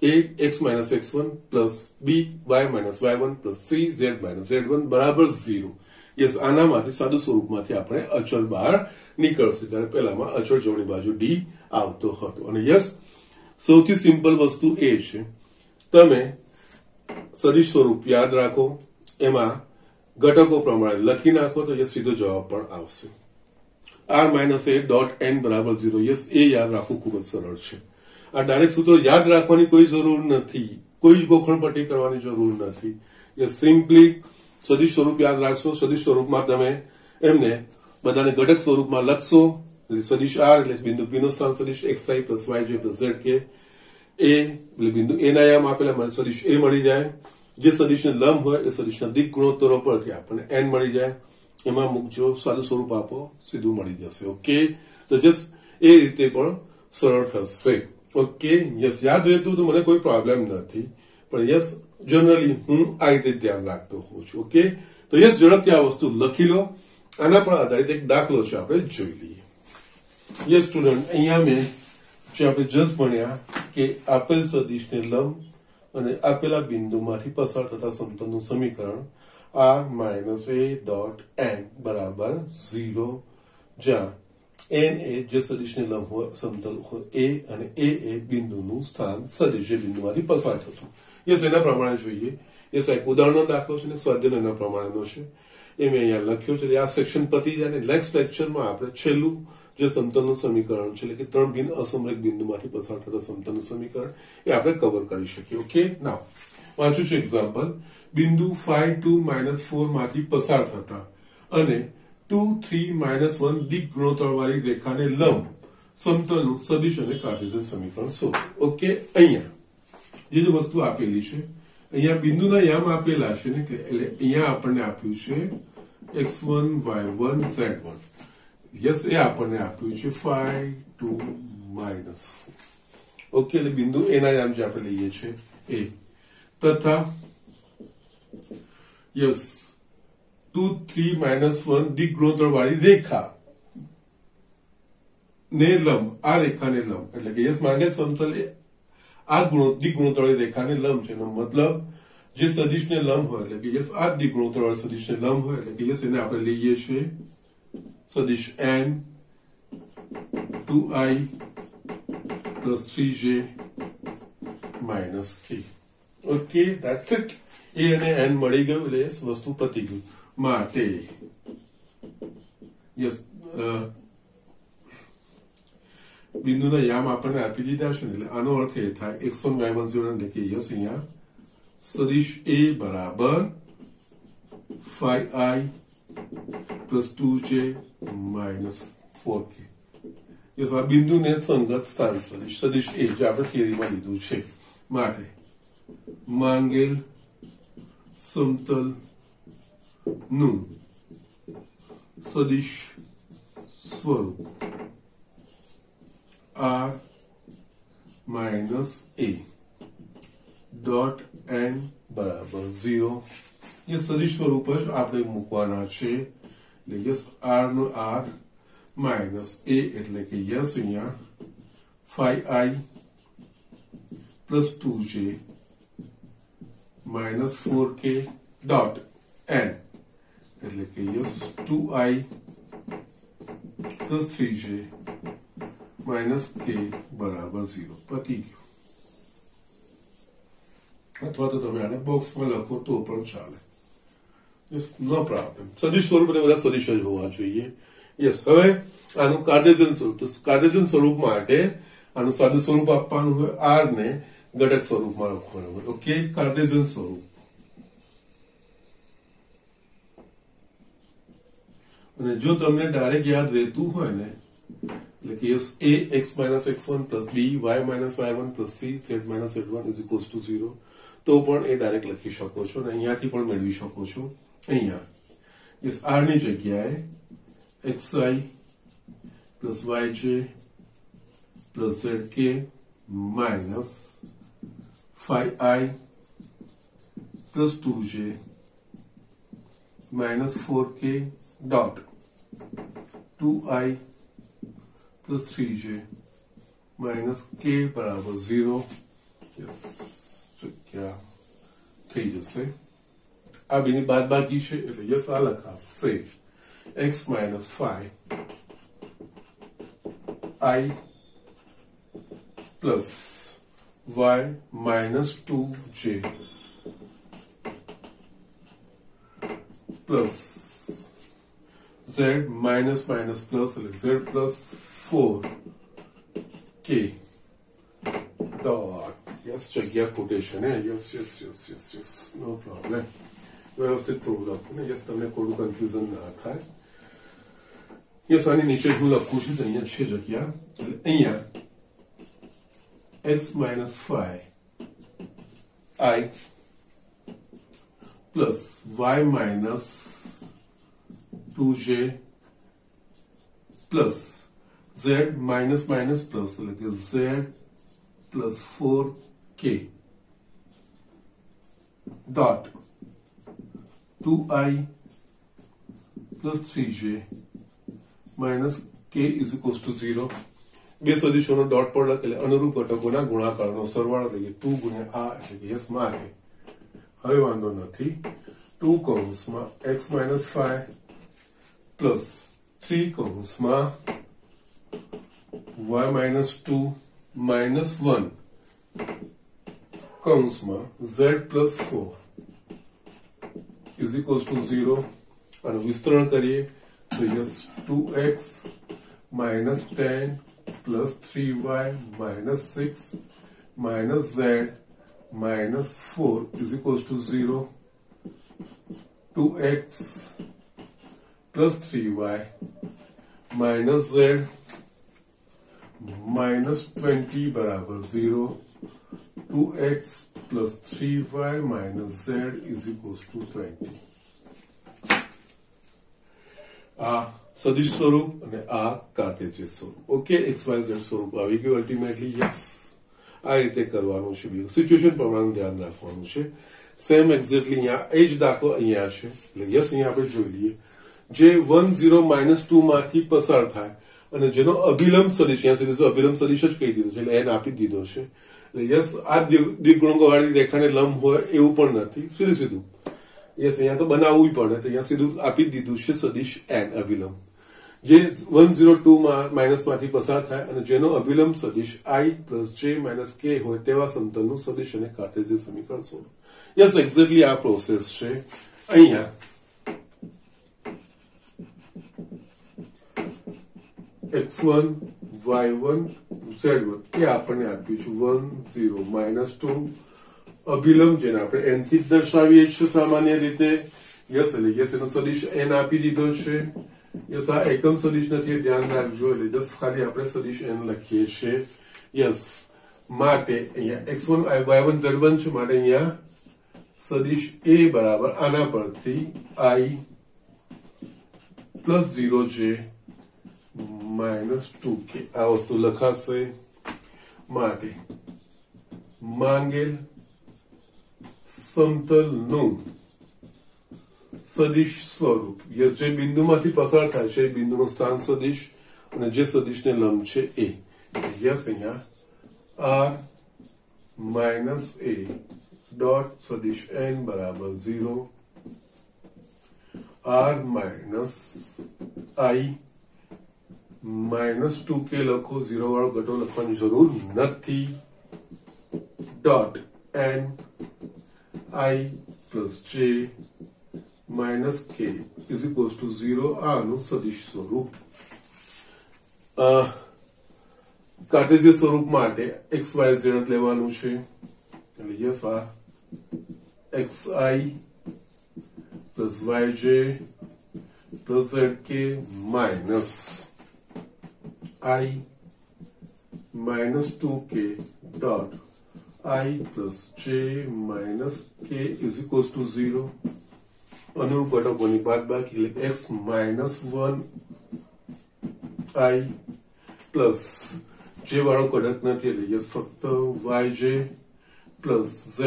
a x minus x1 plus b y minus y1 plus c z minus z1 બરાબર 0. યસ આનામાંથી સાદું સ્વરૂપમાંથી આપણે અચળ બહાર નીકળશે, જ્યારે પહેલામાં અચળ જમણી બાજુ d આવતો હતો. અને યસ સૌથી સિમ્પલ વસ્તુ એ છે તમે સદિશ સ્વરૂપ યાદ રાખો, એમાં ઘટકો પ્રમાણે લખી નાખો તો યસ સીધો જવાબ પણ આવશે. r minus a dot n બરાબર 0. યસ એ યાદ રાખવું ખૂબ જ સરળ છે. આ ડાયરેક્ટ સૂત્રો યાદ રાખવાની કોઈ જરૂર નથી, કોઈ જ ગોખણપટ્ટી કરવાની જરૂર નથી. યસ સિમ્પલી સદિશ સ્વરૂપ યાદ રાખશો. સદિશ સ્વરૂપમાં તમે એમને બધાને ઘટક સ્વરૂપમાં લખશો. સદિશ r એટલે બિંદુ p નો સ્થાન સદિશ xi plus yj plus zk, a એટલે બિંદુ a ના યામ આપેલા સદિશ a મળી જાય. જે સદિશને લંબ હોય એ સદિશના દિક ગુણોત્તરો પરથી આપણને n મળી જાય. એમાં મૂકજો, સાદું સ્વરૂપ આપો, સીધું મળી જશે. ઓકે, તો જસ્ટ એ રીતે પણ સરળ થશે. ઓકે, યસ યાદ રહેતું તો મને કોઈ પ્રોબ્લેમ નથી, પણ યસ જનરલી હું આ રીતે ધ્યાન રાખતો હોઉં છું. ઓકે, તો યસ ઝડપથી આ વસ્તુ લખી લો. આના પર આધારિત એક દાખલો છે, આપણે જોઈ લઈએ. યસ સ્ટુડન્ટ, અહીંયા મેં જે આપણે જસ્ટ ભણ્યા કે આપેલ સદિશને લંબ અને આપેલા બિંદુમાંથી પસાર થતા સમતલનું સમીકરણ r minus a dot n બરાબર 0, જ્યાં n એ જે સદિશને લંબ હોય સમતલ હોય a અને a એ બિંદુનું સ્થાન સદિશ જે બિંદુમાંથી પસાર થતું. યસ એના પ્રમાણે જોઈએ. યસ એક ઉદાહરણનો દાખલો છે ને સ્વાધ્યાય એના પ્રમાણેનો છે, એ મેં અહીંયા લખ્યો છે. આ સેક્શન પતી જાય ને નેક્સ્ટ લેક્ચરમાં આપણે છેલ્લું જે સમતલનું સમીકરણ છે, એટલે કે ત્રણ ભિન્ન અસમરેખ બિંદુમાંથી પસાર થતા સમતલનું સમીકરણ, એ આપણે કવર કરી શકીએ. ઓકે, નાવ વાંચું છું એક્ઝામ્પલ. બિંદુ 5 2 -4 માંથી પસાર થતા અને 2 3 -1 દિક ગુણોત્તર વાળી રેખાને લંબ સમતલનું સદિશ અને કાર્ટેશિયન સમીકરણ શોધો. ઓકે, અહીંયા જે વસ્તુ આપેલી છે, અહીંયા બિંદુના યામ આપેલા છે ને, એટલે અહીંયા આપણને આપ્યું છે x1 y1 z1. યસ એ આપણને આપ્યું છે 5 2 -4. ઓકે, એટલે બિંદુ એના યામ જે આપણે લઈએ છીએ એ, તથા યસ 2 3 -1 દિક ગુણોત્તર વાળી રેખા ને લંબ, આ રેખાને લંબ, એટલે કે યસ માંગે સમતલ આ દિક ગુણોત્તર વાળી રેખાને લંબ છે. એનો મતલબ જે સદિશને લંબ હોય, એટલે કે યસ આ દિક ગુણોત્તર વાળા સદિશને લંબ હોય, એટલે કે યસ એને આપણે લઈએ છીએ સદિશ n 2i plus 3j minus k. Okay, that's it. એ અને n મળી ગયું એટલે યસ વસ્તુ પતી ગયું. માટે યસ બિંદુના યામ આપણને આપી દીધા છે ને, એટલે આનો અર્થ એ થાય x1 y1 0, એટલે કે યસ અહીંયા સદિશ a બરાબર 5i plus 2j minus 4k. Yes આ બિંદુને સંગત સ્થાન સદિશ a જે આપણે થિયરીમાં લીધું છે. માટે માંગેલ સમતલ નું સદિશ સ્વરૂપ r minus a dot n બરાબર 0. એ સદિશ સ્વરૂપ જ આપણે મૂકવાના છે. એટલે યસ r નો r માઇનસ a, એટલે કે યસ અહીંયા 5i plus 2j minus 4k dot n, એટલે કે yes 2i plus 3j minus k બરાબર 0. પતી ગયું. અથવા તો તમે આને બોક્સમાં લખો તો પણ ચાલે. યસ, નો પ્રોબ્લેમ. સદિશ સ્વરૂપ અને બધા સદિશ જ હોવા જોઈએ. યસ, હવે આનું કાર્ટેશિયન સ્વરૂપ. તો કાર્ટેશિયન સ્વરૂપ માટે આનું સાદું સ્વરૂપ આપવાનું હોય, આર ને ઘટક સ્વરૂપમાં લખવાનું હોય. ઓકે, કાર્ટેશિયન સ્વરૂપ. અને જો તમને ડાયરેક્ટ યાદ રહેતું હોય ને, એટલે કે a x minus x1 plus b y minus y1 plus c z minus z1 is equals to 0, તો પણ એ ડાયરેક્ટ લખી શકો છો અને અહીંયાથી પણ મેળવી શકો છો. અહીંયા યસ r ની જગ્યાએ xi plus yj plus zk minus 5i plus 2j minus 4k dot 2i plus 3j minus k बराबर 0. यस, क्या થઈ જશે. આ બેની બાદબાકી છે એટલે યસ આ લખાશે x minus 5i plus y minus 2j plus z minus minus plus z plus 4k dot yes જગ્યા કોટેશન હે યસ નો પ્રોબ્લેમ. વ્યવસ્થિત થોડું લખું ને યસ, તમને કોઈ કન્ફ્યુઝન ના થાય. યસ આની નીચે હું લખું છું અહીંયા છે જગ્યા, એટલે અહીંયા x minus 5i plus y minus 2j plus z minus minus plus એટલે કે z plus 4k dot 2i plus 3j minus k is equals to 0. બે સદિશોનો ડોટ પર લખેલા અનુરૂપ ઘટકોના ગુણાકારનો સરવાળો લઈએ 2 ગુણ્યા આ એટલે કે યસ મારે હવે વાંધો નથી. 2 કૌંસમાં x minus 5 plus 3 કૌંસમાં y minus 2 minus 1 કૌંસમાં z plus 4 is equals to 0. આનું વિસ્તરણ કરીએ તો yes 2x minus 10 plus 3y minus 6 minus z minus 4 is equals to 0. 2x plus 3y minus z minus 20 बराबर 0. 2x plus 3y minus z is equals to 20. આ સદિશ સ્વરૂપ અને આ કાર્ટેશિયન સ્વરૂપ. ઓકે, XYZ સ્વરૂપ આવી ગયું અલ્ટિમેટલી. યસ, આ રીતે કરવાનું છે. બીજું સિચ્યુએશન પ્રમાણે ધ્યાન રાખવાનું છે. સેમ એક્ઝેક્ટલી અહીંયા એ જ દાખલો અહીંયા છે એટલે યસ અહીંયા આપણે જોઈ લઈએ. જે 1 0 -2 માંથી પસાર થાય અને જેનો અભિલંબ સદિશ, અહીંયા સુધી અભિલંબ સદિશ જ કહી દીધો છે એટલે n આપી દીધો છે. એટલે યસ આ દ્વિગુણકવાળી રેખાને લંબ હોય એવું પણ નથી, સીધું સીધું યસ અહીંયા તો બનાવવું પડે. તો અહીંયા સીધું આપી દીધું છે સદિશ n અભિલંબ, જે 1 0 2 માઇનસ માંથી પસાર થાય અને જેનો અભિલંબ સદિશ i plus j minus k હોય તેવા સમતલનું સદિશ અને કાર્ટેશિયન સમીકરણ શોધો. યસ, એક્ઝેક્ટલી આ પ્રોસેસ છે. અહીંયા x1 y1 z1 એ આપણને આપ્યું છે 1 0 -2 અભિલંબ, જેને આપણે n થી જ દર્શાવીએ છીએ સામાન્ય રીતે. યસ, એટલે યસ એનો સદિશ n આપી દીધો છે. યસ, આ એકમ સદિશ નથી, ધ્યાન રાખજો. એટલે જસ્ટ ખાલી આપણે સદિશ n લખીએ છીએ. યસ, માટે અહીંયા x1 y1 z1 છે, માટે અહીંયા સદિશ a બરાબર આના પરથી i plus 0j minus 2k આ વસ્તુ લખાશે. માટે માંગેલ સમતલનું સદિશ સ્વરૂપ, યસ, જે બિંદુમાંથી પસાર થાય છે એ બિંદુનું સ્થાન સદિશ અને જે સદિશને લંબ છે એ. યસ, અહીંયા r minus a dot સદિશ n બરાબર 0. r minus i minus 2k લખો, 0 વાળો ઘટો લખવાની જરૂર નથી. Dot n i plus j minus k is equals to 0. આનું સદિશ સ્વરૂપ. કાર્ટેશિયન સ્વરૂપ માટે XYZ લેવાનું છે એટલે યસ આ XI plus YJ plus ZK minus I minus 2K dot I plus J minus K is equals to 0. અનુરૂપ ઘટકોની બાદબાકી એટલે X minus 1 I plus J વાળો ઘટક નથી એટલે યસ ફક્ત YJ plus Z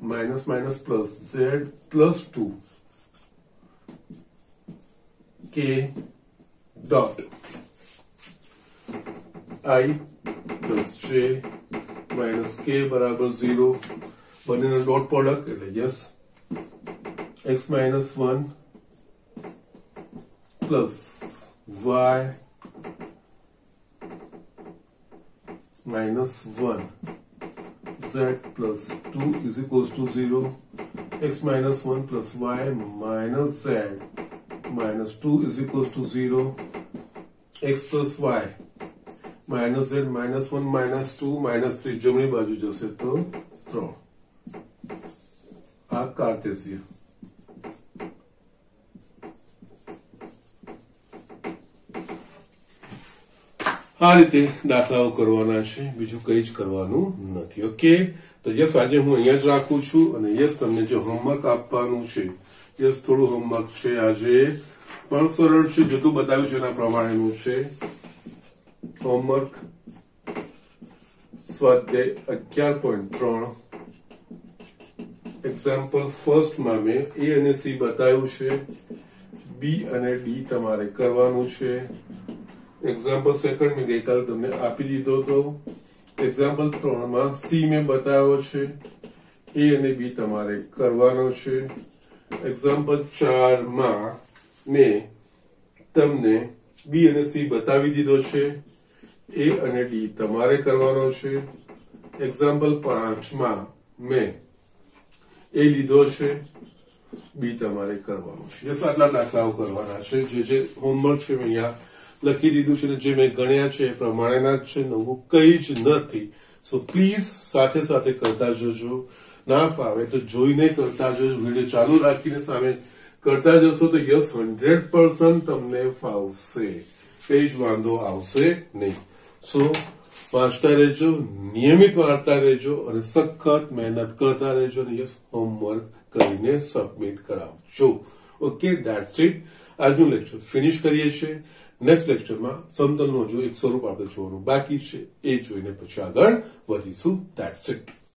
minus minus plus Z plus 2 K dot I plus J minus K बराबर 0 બંનેનો ડોટ પ્રોડક્ટ એટલે yes X minus 1 plus Y minus 1 Z plus 2 is equals to 0. X minus 1 plus Y minus Z minus 2 is equals to 0. X plus Y minus Z minus 1 minus 2 minus 3 જમણી બાજુ જશે તો 3. આ Cartesian આ રીતે દાખલાઓ કરવાના છે બીજું કઈ જ કરવાનું નથી ઓકે તો યસ આજે હું અહીંયા જ રાખું છું અને યસ તમને જે હોમવર્ક આપવાનું છે યસ થોડું હોમવર્ક છે આજે પણ સરળ છે જેટલું બતાવ્યું છે એના પ્રમાણેનું છે હોમવર્ક સ્વાધ્યાય 11.3 એક્ઝામ્પલ ફર્સ્ટમાં મેં A અને C બતાવ્યું છે B અને D તમારે કરવાનું છે एग्जाम्पल सेकंड में गईकाल तुमने आपी दीधो तो एग्जाम्पल 3 में C में बताव्यो छे A અને B તમારે કરવાનો છે एग्जाम्पल 4 में मैं તમને B અને C બતાવી દીધો છે A અને D તમારે કરવાનો છે एग्जाम्पल 5 में मैं A લીધો છે B તમારે કરવાનો છે યસ આટલા દાખલાઓ કરવાના છે જે હોમવર્ક છે અહીંયા લખી દીધું છે જે મેં ગણ્યા છે એ પ્રમાણેના જ છે નવું કઈ જ નથી સો પ્લીઝ સાથે સાથે કરતા જજો ના ફાવે તો જોઈને કરતા જજો વિડીયો ચાલુ રાખીને સામે કરતા જશો તો યસ 100% તમને ફાવશે કઈ જ વાંધો આવશે નહીં સો વાંચતા રહેજો નિયમિત વાંચતા રહેજો અને સખત મહેનત કરતા રહેજો અને યસ હોમવર્ક કરીને સબમિટ કરાવજો ઓકે ધેટ્સ ઇટ આજનું લેક્ચર ફિનિશ કરીએ છીએ નેક્સ્ટ લેક્ચરમાં સમતલનું હજુ એક સ્વરૂપ આપણે જોવાનું બાકી છે એ જોઈને પછી આગળ વધીશું ધેટ્સ ઇટ